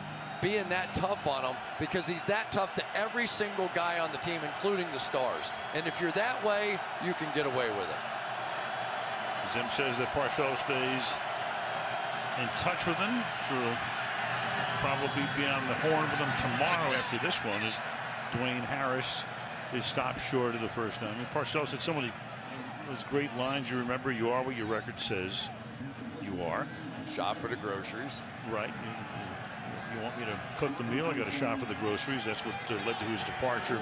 being that tough on them, because he's that tough to every single guy on the team, including the stars. And if you're that way, you can get away with it. Zim says that Parcells stays in touch with him. Sure, probably be on the horn with him tomorrow after this one, as Dwayne Harris is stopped short of the first down. I mean, Parcells had so many those great lines. You remember, you are what your record says you are. Shop for the groceries. Right. You want me to cook the meal? I got a shop for the groceries. That's what led to his departure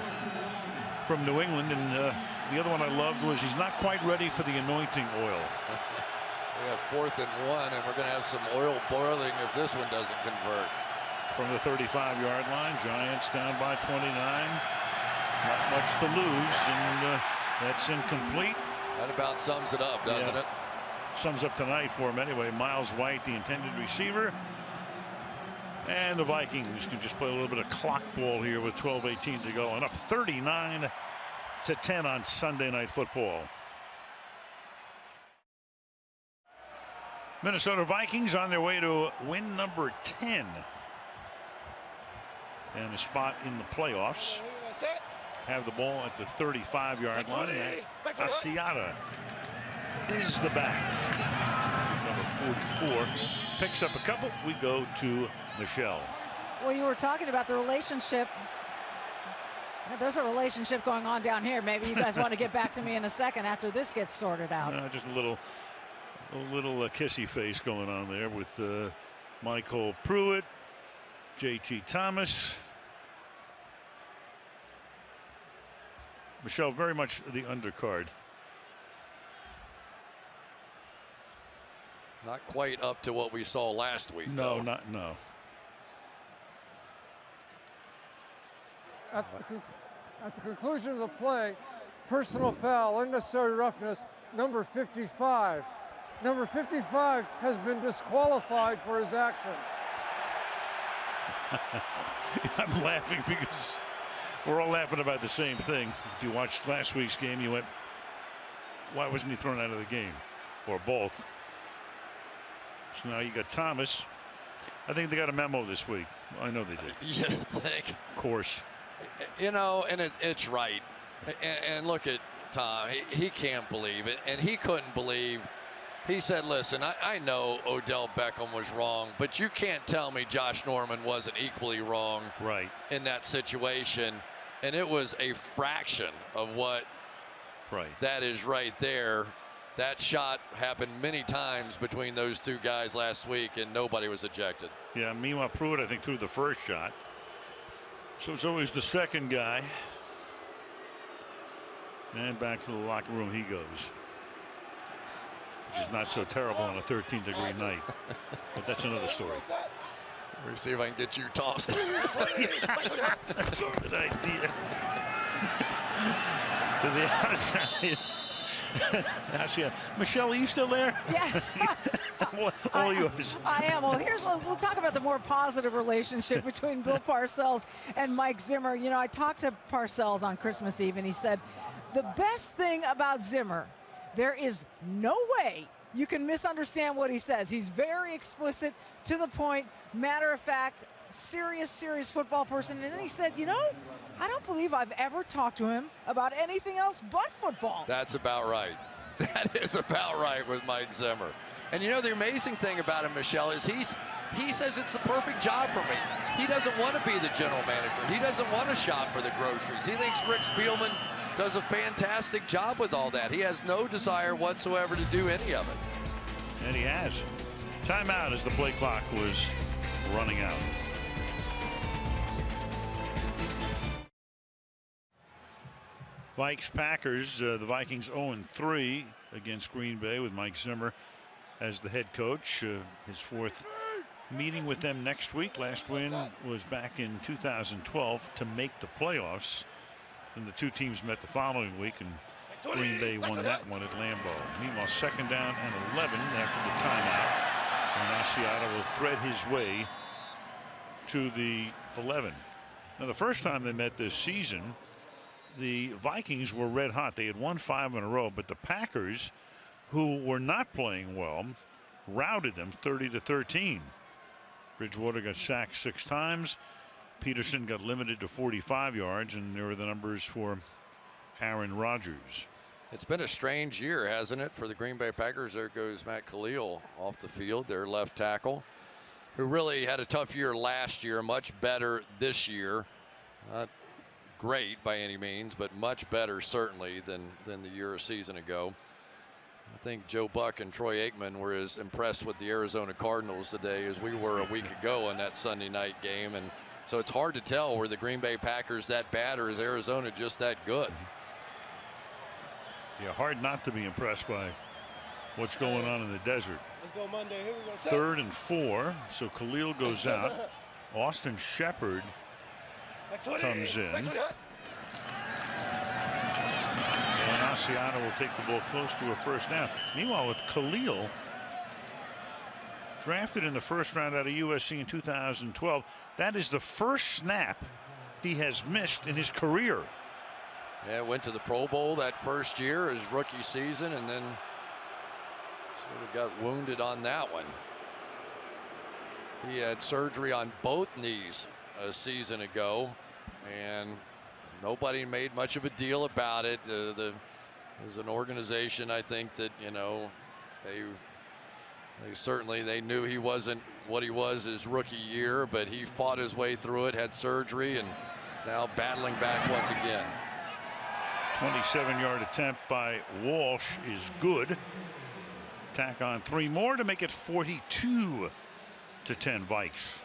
from New England. And the other one I loved was, he's not quite ready for the anointing oil. We have 4th and 1, and we're going to have some oil boiling if this one doesn't convert. From the 35-yard line, Giants down by 29. Not much to lose, and that's incomplete. That about sums it up, doesn't it? Sums up tonight for him anyway. Miles White, the intended receiver. And the Vikings can just play a little bit of clock ball here with 12:18 to go, and up 39-10 on Sunday Night Football. Minnesota Vikings on their way to win number 10 and a spot in the playoffs. Have the ball at the 35-yard line. Asiata is the back. Number 44 picks up a couple. We go to Michelle. Well, you were talking about the relationship. There's a relationship going on down here. Maybe you guys want to get back to me in a second after this gets sorted out. Just a little kissy face going on there with Michael Pruitt, JT Thomas. Michelle, very much the undercard. Not quite up to what we saw last week. No, though. no. At the conclusion of the play, personal foul, unnecessary roughness, number 55. Number 55 has been disqualified for his actions. I'm laughing because we're all laughing about the same thing. If you watched last week's game, you went, why wasn't he thrown out of the game? Or both. So now you got Thomas. I think they got a memo this week. I know they did. You think? Of course. You know, and it's right. And look at Tom. He can't believe it. And he couldn't believe. He said, listen, I know Odell Beckham was wrong, but you can't tell me Josh Norman wasn't equally wrong in that situation. And it was a fraction of what that is right there. That shot happened many times between those two guys last week, and nobody was ejected. Yeah, meanwhile, Pruitt, I think, threw the first shot. So it's always the second guy. And back to the locker room he goes. Which is not so terrible on a 13-degree night. But that's another story. Let me see if I can get you tossed. That's a good idea. To the outside. Michelle, are you still there? Yeah. All yours. I am. Well, we'll talk about the more positive relationship between Bill Parcells and Mike Zimmer. You know, I talked to Parcells on Christmas Eve, and he said, the best thing about Zimmer, there is no way you can misunderstand what he says. He's very explicit, to the point, matter of fact, serious football person. And then he said, you know, I don't believe I've ever talked to him about anything else but football. That's about right. That is about right with Mike Zimmer. And you know, the amazing thing about him, Michelle, is he says it's the perfect job for me. He doesn't want to be the general manager. He doesn't want to shop for the groceries. He thinks Rick Spielman does a fantastic job with all that. He has no desire whatsoever to do any of it. And he has. Timeout as the play clock was running out. Vikes Packers, the Vikings 0-3 against Green Bay with Mike Zimmer as the head coach. His fourth meeting with them next week. Last win was back in 2012 to make the playoffs. Then the two teams met the following week, and Green Bay won that one at Lambeau. Meanwhile, 2nd down and 11 after the timeout. And Asiata will thread his way to the 11. Now, the first time they met this season, the Vikings were red hot. They had won 5 in a row, but the Packers, who were not playing well, routed them 30-13. Bridgewater got sacked 6 times. Peterson got limited to 45 yards, and there were the numbers for Aaron Rodgers. It's been a strange year, hasn't it, for the Green Bay Packers? There goes Matt Khalil off the field, their left tackle, who really had a tough year last year, much better this year. Not great by any means, but much better certainly than the year or season ago. I think Joe Buck and Troy Aikman were as impressed with the Arizona Cardinals today as we were a week ago in that Sunday night game. And so it's hard to tell, were the Green Bay Packers that bad or is Arizona just that good? Yeah, hard not to be impressed by what's going on in the desert. Let's go Monday. Here we go. 3rd and 4. So Khalil goes out. Austin Shepard comes in. And Asiata will take the ball close to a first down. Meanwhile, with Khalil, drafted in the first round out of USC in 2012, that is the first snap he has missed in his career. Yeah, went to the Pro Bowl that first year, his rookie season, and then sort of got wounded on that one. He had surgery on both knees a season ago, and nobody made much of a deal about it. As an organization, I think that, you know, they certainly knew he wasn't what he was his rookie year, but he fought his way through it, had surgery, and is now battling back once again. 27-yard attempt by Walsh is good. Tack on 3 more to make it 42-10 Vikes.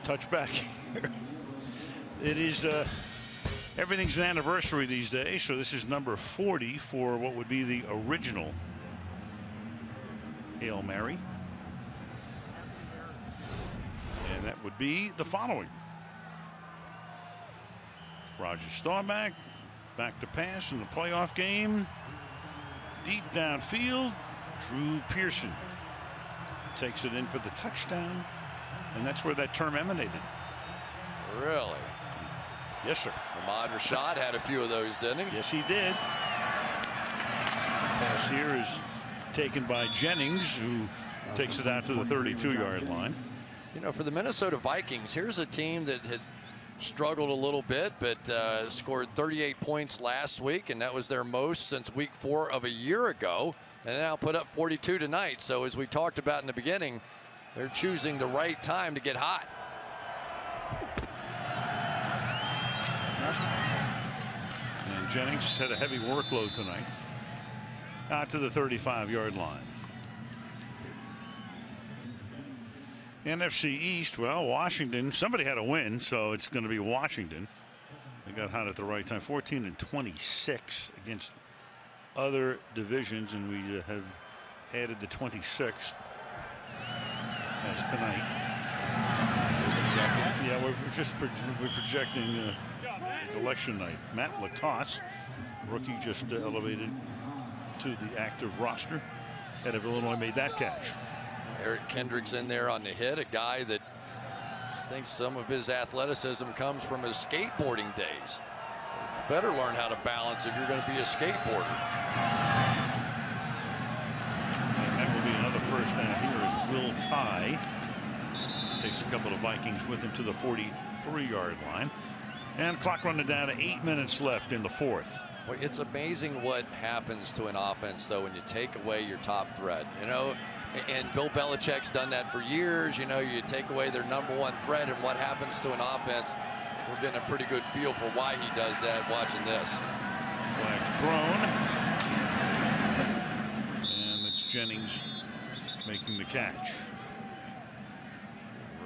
Touchback here. It is everything's an anniversary these days, so this is number 40 for what would be the original Hail Mary. And that would be the following. Roger Staubach back to pass in the playoff game. Deep downfield, Drew Pearson takes it in for the touchdown. And that's where that term emanated. Really? Yes, sir. Ahmad Rashad had a few of those, didn't he? Yes, he did. Pass here is taken by Jennings, who takes it out to the 32-yard line. You know, for the Minnesota Vikings, here's a team that had struggled a little bit, but scored 38 points last week, and that was their most since week 4 of a year ago, and now put up 42 tonight. So as we talked about in the beginning, they're choosing the right time to get hot. And Jennings had a heavy workload tonight. Out to the 35-yard line. NFC East, well, Washington, somebody had a win, so it's going to be Washington. They got hot at the right time, 14-26 against other divisions, and we have added the 26th as tonight. Yeah, we're projecting election night. Matt Lacoste, rookie, just elevated to the active roster. Head of Illinois made that catch. Eric Kendricks in there on the hit, a guy that thinks some of his athleticism comes from his skateboarding days. So you better learn how to balance if you're going to be a skateboarder. And that will be another first down here as will tie. Takes a couple of Vikings with him to the 43-yard line. And clock running down to 8 minutes left in the fourth. Well, it's amazing what happens to an offense, though, when you take away your top threat. You know, and Bill Belichick's done that for years. You know, you take away their #1 threat, and what happens to an offense. We're getting a pretty good feel for why he does that watching this. Flag thrown. And it's Jennings making the catch.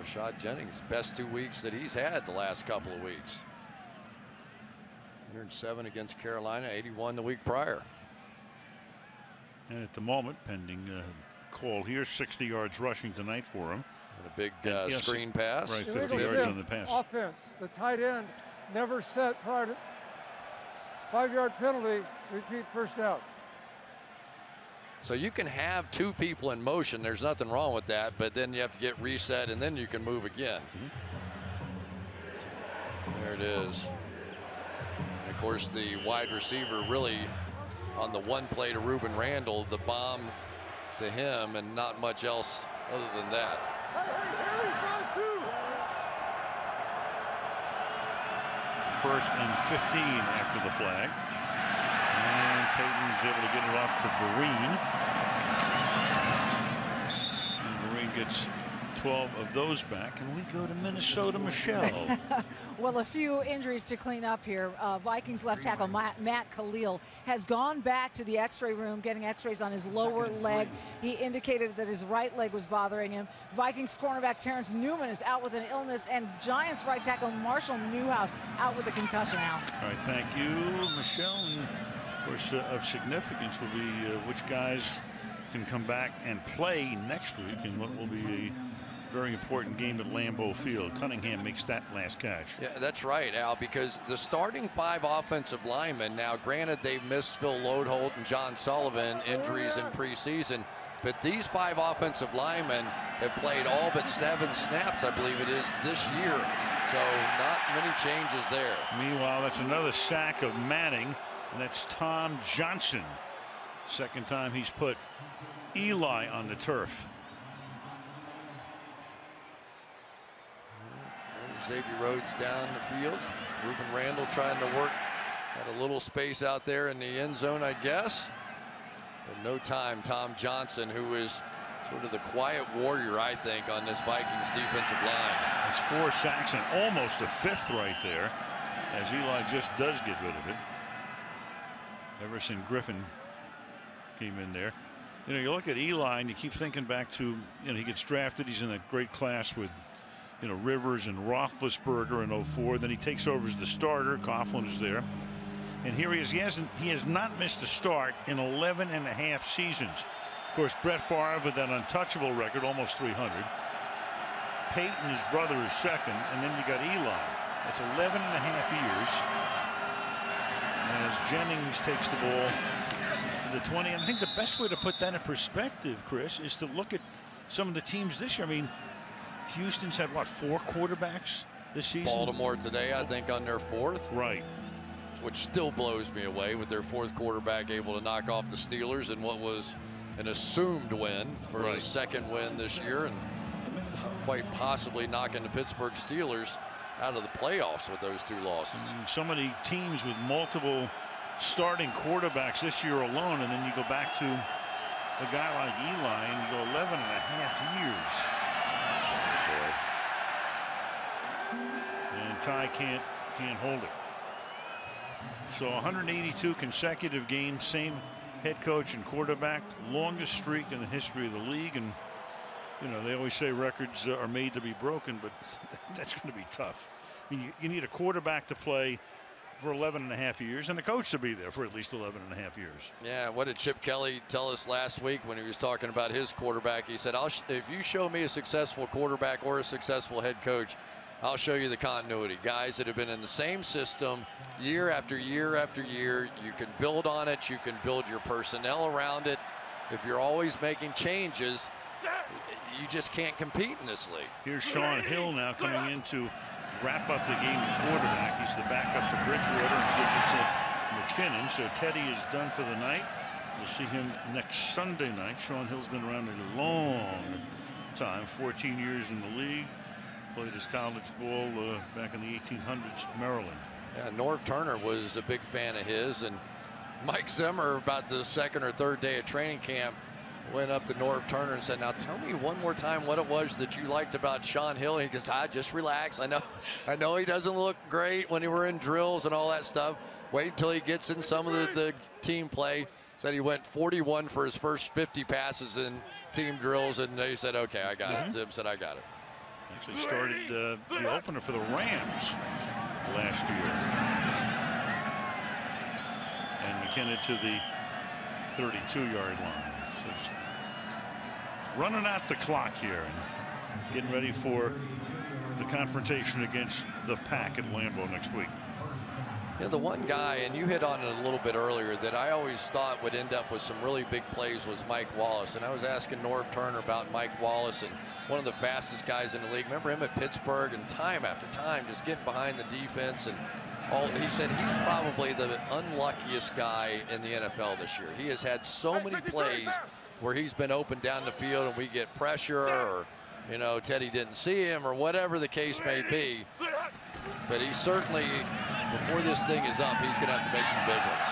Rashad Jennings, best 2 weeks that he's had the last couple of weeks. 107 against Carolina, 81 the week prior. And at the moment, pending call here, 60 yards rushing tonight for him. And a big screen pass. Right, 50 yards on the pass. Offense, the tight end never set prior to 5-yard penalty, repeat first out. So you can have 2 people in motion. There's nothing wrong with that, but then you have to get reset and then you can move again. There it is. And of course, the wide receiver really on the one play to Ruben Randall, the bomb to him, and not much else other than that. First and 15 after the flag. And Payton's able to get it off to Vereen. And Vereen gets 12 of those back, and we go to Minnesota. Michelle. Well, a few injuries to clean up here. Vikings left tackle Matt Khalil has gone back to the x-ray room getting x-rays on his lower leg. He indicated that his right leg was bothering him. Vikings cornerback Terrence Newman is out with an illness, and Giants right tackle Marshall Newhouse out with a concussion out. All right, thank you, Michelle. And of course, of significance will be which guys can come back and play next week, and what will be a very important game at Lambeau Field. Cunningham makes that last catch. Yeah, that's right, Al, because the starting 5 offensive linemen, now granted they've missed Phil Lodeholt and John Sullivan injuries in preseason, but these 5 offensive linemen have played all but 7 snaps, I believe it is, this year. So not many changes there. Meanwhile, that's another sack of Manning, and that's Tom Johnson. Second time he's put Eli on the turf. Xavier Rhodes down the field. Ruben Randall trying to work at a little space out there in the end zone, I guess. But no time. Tom Johnson, who is sort of the quiet warrior, I think, on this Vikings defensive line. It's 4 sacks and almost a 5th right there, as Eli just does get rid of it. Everson Griffin came in there. You know, you look at Eli and you keep thinking back to, you know, he gets drafted. He's in that great class with, you know, Rivers and Roethlisberger in 04. Then he takes over as the starter. Coughlin is there. And here he is. He has not missed a start in 11.5 seasons. Of course, Brett Favre with that untouchable record, almost 300. Peyton, his brother, is second. And then you got Eli. That's 11.5 years. As Jennings takes the ball to the 20. And I think the best way to put that in perspective, Chris, is to look at some of the teams this year. I mean, Houston's had, what, 4 quarterbacks this season? Baltimore today, I think, on their 4th. Right. Which still blows me away, with their 4th quarterback able to knock off the Steelers in what was an assumed win for a 2nd win this year, and quite possibly knocking the Pittsburgh Steelers out of the playoffs with those 2 losses. So many teams with multiple starting quarterbacks this year alone, and then you go back to a guy like Eli and you go 11.5 years. And Ty can't hold it. So 182 consecutive games, same head coach and quarterback, longest streak in the history of the league. And you know, they always say records are made to be broken, but that's going to be tough. I mean, you need a quarterback to play for 11.5 years and a coach to be there for at least 11.5 years. Yeah, what did Chip Kelly tell us last week when he was talking about his quarterback? He said, if you show me a successful quarterback or a successful head coach, I'll show you the continuity. Guys that have been in the same system year after year after year. You can build on it. You can build your personnel around it. If you're always making changes, you just can't compete in this league. Here's Sean Hill now coming in to wrap up the game at quarterback. He's the backup to Bridgewater and gives it to McKinnon. So Teddy is done for the night. We'll see him next Sunday night. Sean Hill's been around a long time, 14 years in the league. Played his college ball back in the 1800s in Maryland. Yeah, Norv Turner was a big fan of his, and Mike Zimmer, about the second or third day of training camp, went up to Norv Turner and said, "Now tell me one more time what it was that you liked about Sean Hill." And he goes, "Just relax. I know he doesn't look great when he were in drills and all that stuff. Wait until he gets in some of the team play." Said he went 41 for his first 50 passes in team drills, and they said, "Okay, I got it." Zim said, "I got it." Actually started the opener for the Rams last year. And McKinnon to the 32-yard line. So running out the clock here and getting ready for the confrontation against the Pack at Lambeau next week. Yeah, the one guy, and you hit on it a little bit earlier, that I always thought would end up with some really big plays was Mike Wallace. And I was asking Norv Turner about Mike Wallace, and one of the fastest guys in the league. Remember him at Pittsburgh, and time after time just getting behind the defense. And he said he's probably the unluckiest guy in the NFL this year. He has had so many plays where he's been open down the field and we get pressure, or Teddy didn't see him, or whatever the case may be. But he certainly, before this thing is up, he's going to have to make some big ones.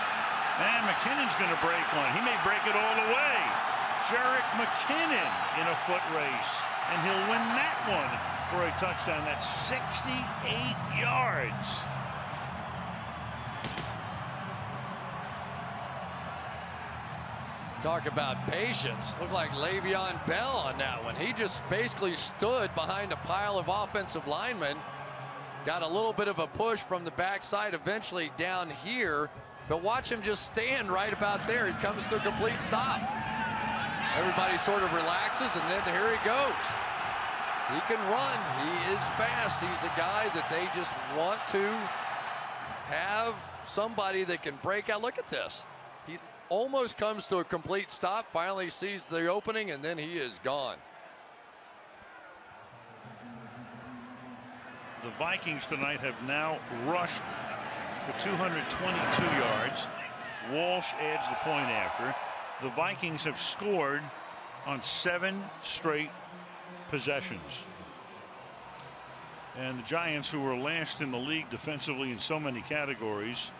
And McKinnon's going to break one. He may break it all the way. Jerick McKinnon in a foot race, and he'll win that one for a touchdown. That's 68 yards. Talk about patience. Looked like Le'Veon Bell on that one. He just basically stood behind a pile of offensive linemen. Got a little bit of a push from the backside, eventually down here. But watch him just stand right about there. He comes to a complete stop. Everybody sort of relaxes, and then here he goes. He can run. He is fast. He's a guy that they just want to have somebody that can break out. Look at this. He almost comes to a complete stop, finally sees the opening, and then he is gone. The Vikings tonight have now rushed for 222 yards. Walsh adds the point after. The Vikings have scored on 7 straight possessions. And the Giants, who were last in the league defensively in so many categories,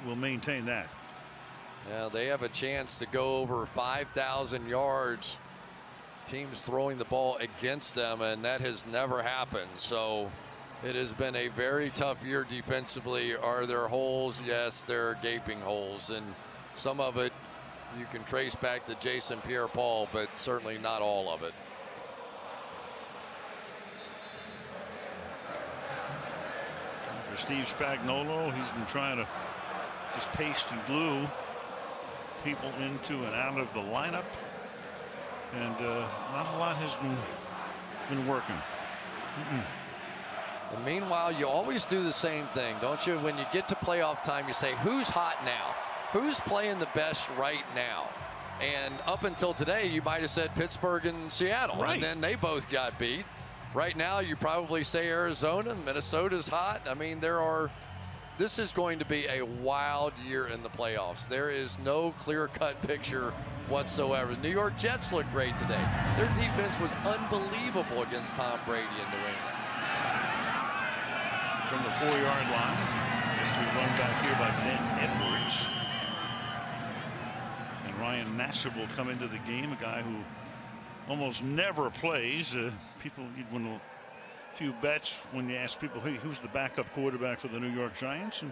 will maintain that. Yeah, they have a chance to go over 5,000 yards. Teams throwing the ball against them, and that has never happened. So it has been a very tough year defensively. Are there holes? Yes, there are gaping holes, and some of it you can trace back to Jason Pierre-Paul, but certainly not all of it. For Steve Spagnuolo, he's been trying to just paste and glue people into and out of the lineup, and not a lot has been working. And meanwhile, you always do the same thing, don't you? When you get to playoff time, you say, who's hot now? Who's playing the best right now? And up until today, you might have said Pittsburgh and Seattle, right, and then they both got beat. Right now, you probably say Arizona. Minnesota's hot. I mean, this is going to be a wild year in the playoffs. There is no clear-cut picture whatsoever. The New York Jets look great today. Their defense was unbelievable against Tom Brady in New England. From the 4-yard line, this will be run back here by Ben Edwards. And Ryan Nassib will come into the game, a guy who almost never plays. People, you'd win a few bets when you ask people, hey, who's the backup quarterback for the New York Giants? And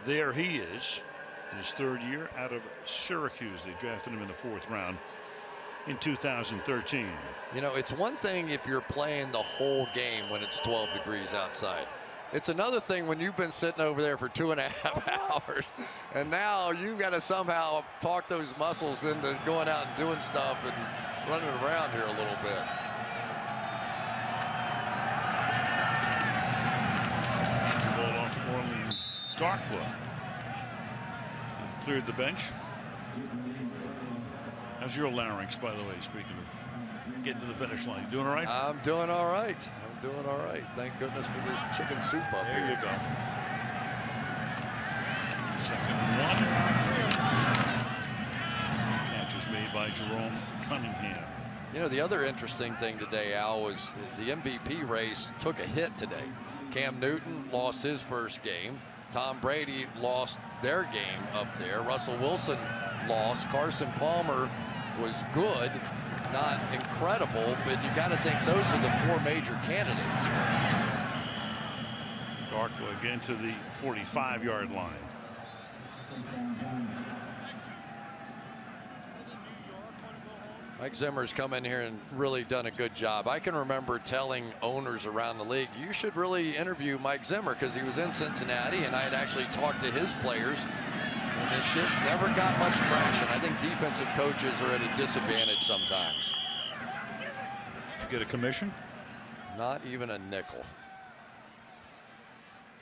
there he is, his third year out of Syracuse. They drafted him in the 4th round in 2013. You know, it's one thing if you're playing the whole game when it's 12 degrees outside. It's another thing when you've been sitting over there for 2.5 hours, and now you've got to somehow talk those muscles into going out and doing stuff and running around here a little bit. Ball off to Orleans Darkwa. Cleared the bench. How's your larynx, by the way, speaking of getting to the finish line? You doing all right? I'm doing all right. Doing all right. Thank goodness for this chicken soup up here. There you go. 2nd and 1. Catch is made by Jerome Cunningham. You know, the other interesting thing today, Al, was the MVP race took a hit today. Cam Newton lost his first game. Tom Brady lost their game up there. Russell Wilson lost. Carson Palmer was good, not incredible, but you got to think those are the 4 major candidates. Darko again to the 45-yard line. Mike Zimmer's come in here and really done a good job. I can remember telling owners around the league, you should really interview Mike Zimmer, because he was in Cincinnati and I had actually talked to his players, and it just never got much traction. I think defensive coaches are at a disadvantage sometimes. Did you get a commission? Not even a nickel.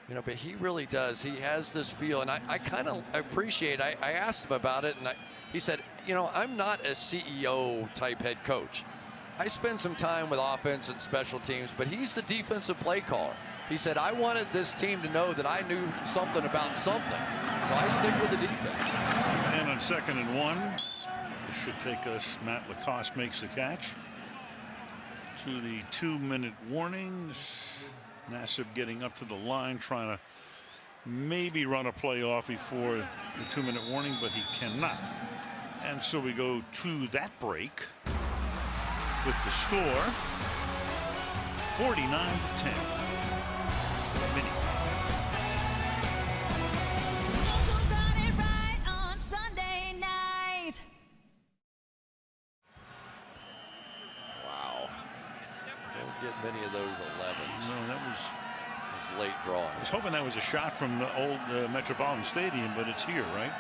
You know, but he really does. He has this feel, and I kind of appreciate. I asked him about it, and he said, you know, I'm not a CEO type head coach. I spend some time with offense and special teams, but he's the defensive play caller. He said, I wanted this team to know that I knew something about something, so I stick with the defense. And on 2nd and 1, this should take us. Matt Lacoste makes the catch. To the 2-minute warnings. Nassib getting up to the line, trying to maybe run a play off before the 2-minute warning, but he cannot. And so we go to that break with the score 49-10. Mini. Got it right on Sunday night. Wow. Don't get many of those 11s. No, that was late drawing. I was hoping that was a shot from the old Metropolitan Stadium, but it's here, right?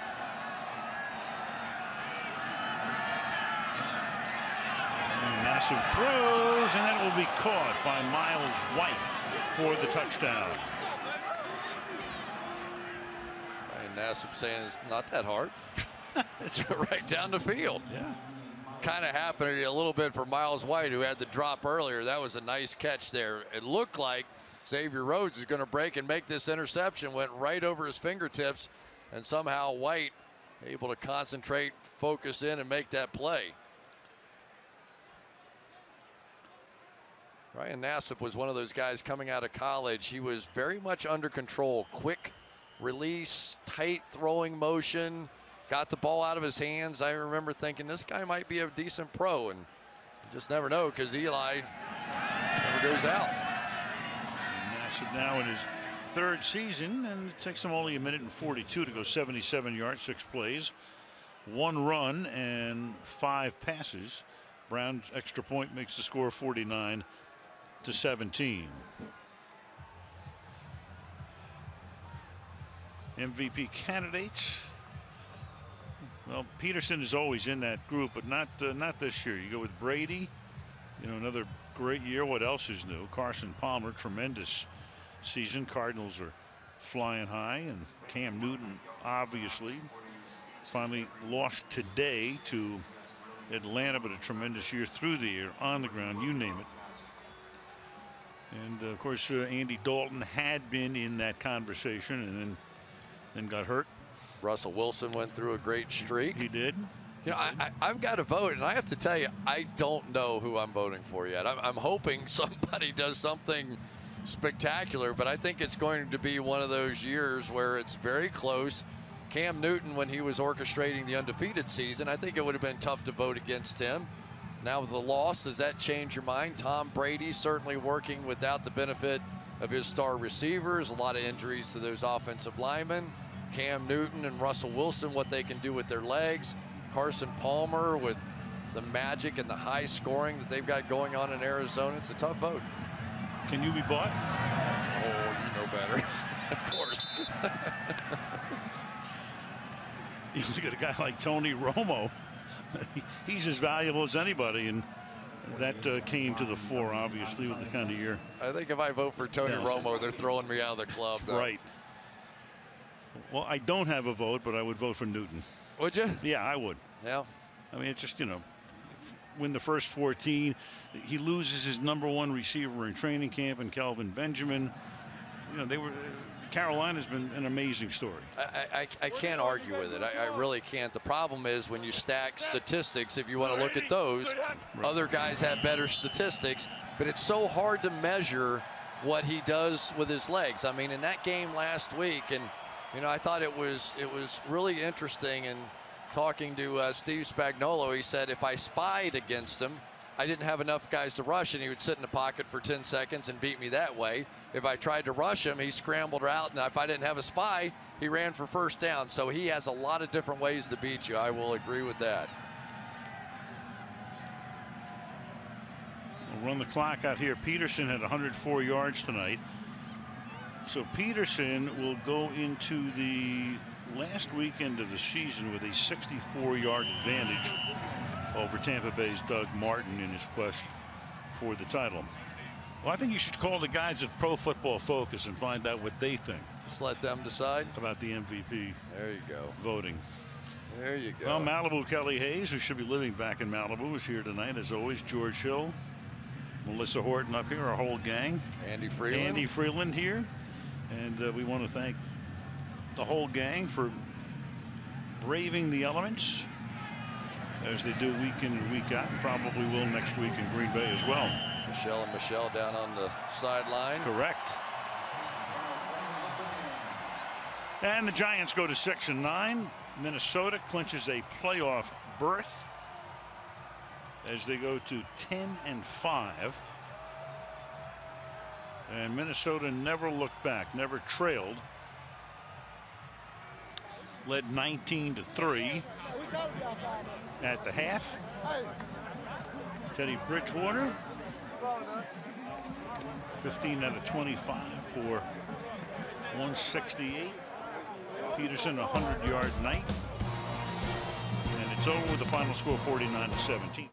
Nassib throws, and that will be caught by Miles White for the touchdown. And Nassib saying it's not that hard. It's right down the field. Yeah. Kind of happened a little bit for Miles White, who had the drop earlier. That was a nice catch there. It looked like Xavier Rhodes is going to break and make this interception. Went right over his fingertips, and somehow White able to concentrate, focus in, and make that play. Ryan Nassib was one of those guys coming out of college. He was very much under control. Quick release, tight throwing motion, got the ball out of his hands. I remember thinking this guy might be a decent pro, and you just never know, because Eli never goes out. Nassib now in his 3rd season, and it takes him only 1:42 to go 77 yards, 6 plays, 1 run, and 5 passes. Brown's extra point makes the score 49-17. MVP candidates. Well, Peterson is always in that group, but not this year. You go with Brady, you know, another great year. What else is new? Carson Palmer, tremendous season. Cardinals are flying high, and Cam Newton obviously finally lost today to Atlanta, but a tremendous year through the air, on the ground, you name it. And of course, Andy Dalton had been in that conversation, and then got hurt. Russell Wilson went through a great streak. He did. You know, I've got to vote, and I have to tell you, I don't know who I'm voting for yet. I'm hoping somebody does something spectacular, but I think it's going to be one of those years where it's very close. Cam Newton, when he was orchestrating the undefeated season, I think it would have been tough to vote against him. Now with the loss, does that change your mind? Tom Brady certainly working without the benefit of his star receivers. A lot of injuries to those offensive linemen. Cam Newton and Russell Wilson, what they can do with their legs. Carson Palmer with the magic and the high scoring that they've got going on in Arizona. It's a tough vote. Can you be bought? Oh, you know better. Of course. You look at a guy like Tony Romo. He's as valuable as anybody, and that came to the fore, obviously, with the kind of year. I think if I vote for Tony Romo, they're throwing me out of the club, though. Right. Well, I don't have a vote, but I would vote for Newton. Would you? Yeah, I would. Yeah. I mean, it's just, you know, win the first 14. He loses his #1 receiver in training camp, and Kelvin Benjamin. You know, Carolina's been an amazing story. I can't argue with it. I really can't. The problem is when you stack statistics, if you want to look at those, other guys have better statistics, but it's so hard to measure what he does with his legs. I mean, in that game last week, and you know, I thought it was really interesting. And talking to Steve Spagnuolo, he said if I spied against him, I didn't have enough guys to rush, and he would sit in the pocket for 10 seconds and beat me that way. If I tried to rush him, he scrambled out, and if I didn't have a spy, he ran for first down. So he has a lot of different ways to beat you. I will agree with that. We'll run the clock out here. Peterson had 104 yards tonight. So Peterson will go into the last weekend of the season with a 64-yard advantage over Tampa Bay's Doug Martin in his quest for the title. Well, I think you should call the guys at Pro Football Focus and find out what they think. Just let them decide about the MVP. There you go. Voting. There you go. Well, Malibu Kelly Hayes, who should be living back in Malibu, is here tonight. As always, George Hill, Melissa Horton up here, our whole gang. Andy Freeland. Andy Freeland here. And we want to thank the whole gang for braving the elements as they do week in and week out, and probably will next week in Green Bay as well. Michelle and Michelle down on the sideline. Correct. And the Giants go to 6-9. Minnesota clinches a playoff berth as they go to 10-5. And Minnesota never looked back, never trailed. Led 19-3 at the half. Teddy Bridgewater, 15 out of 25 for 168. Peterson, a 100-yard night. And it's over with the final score 49-17.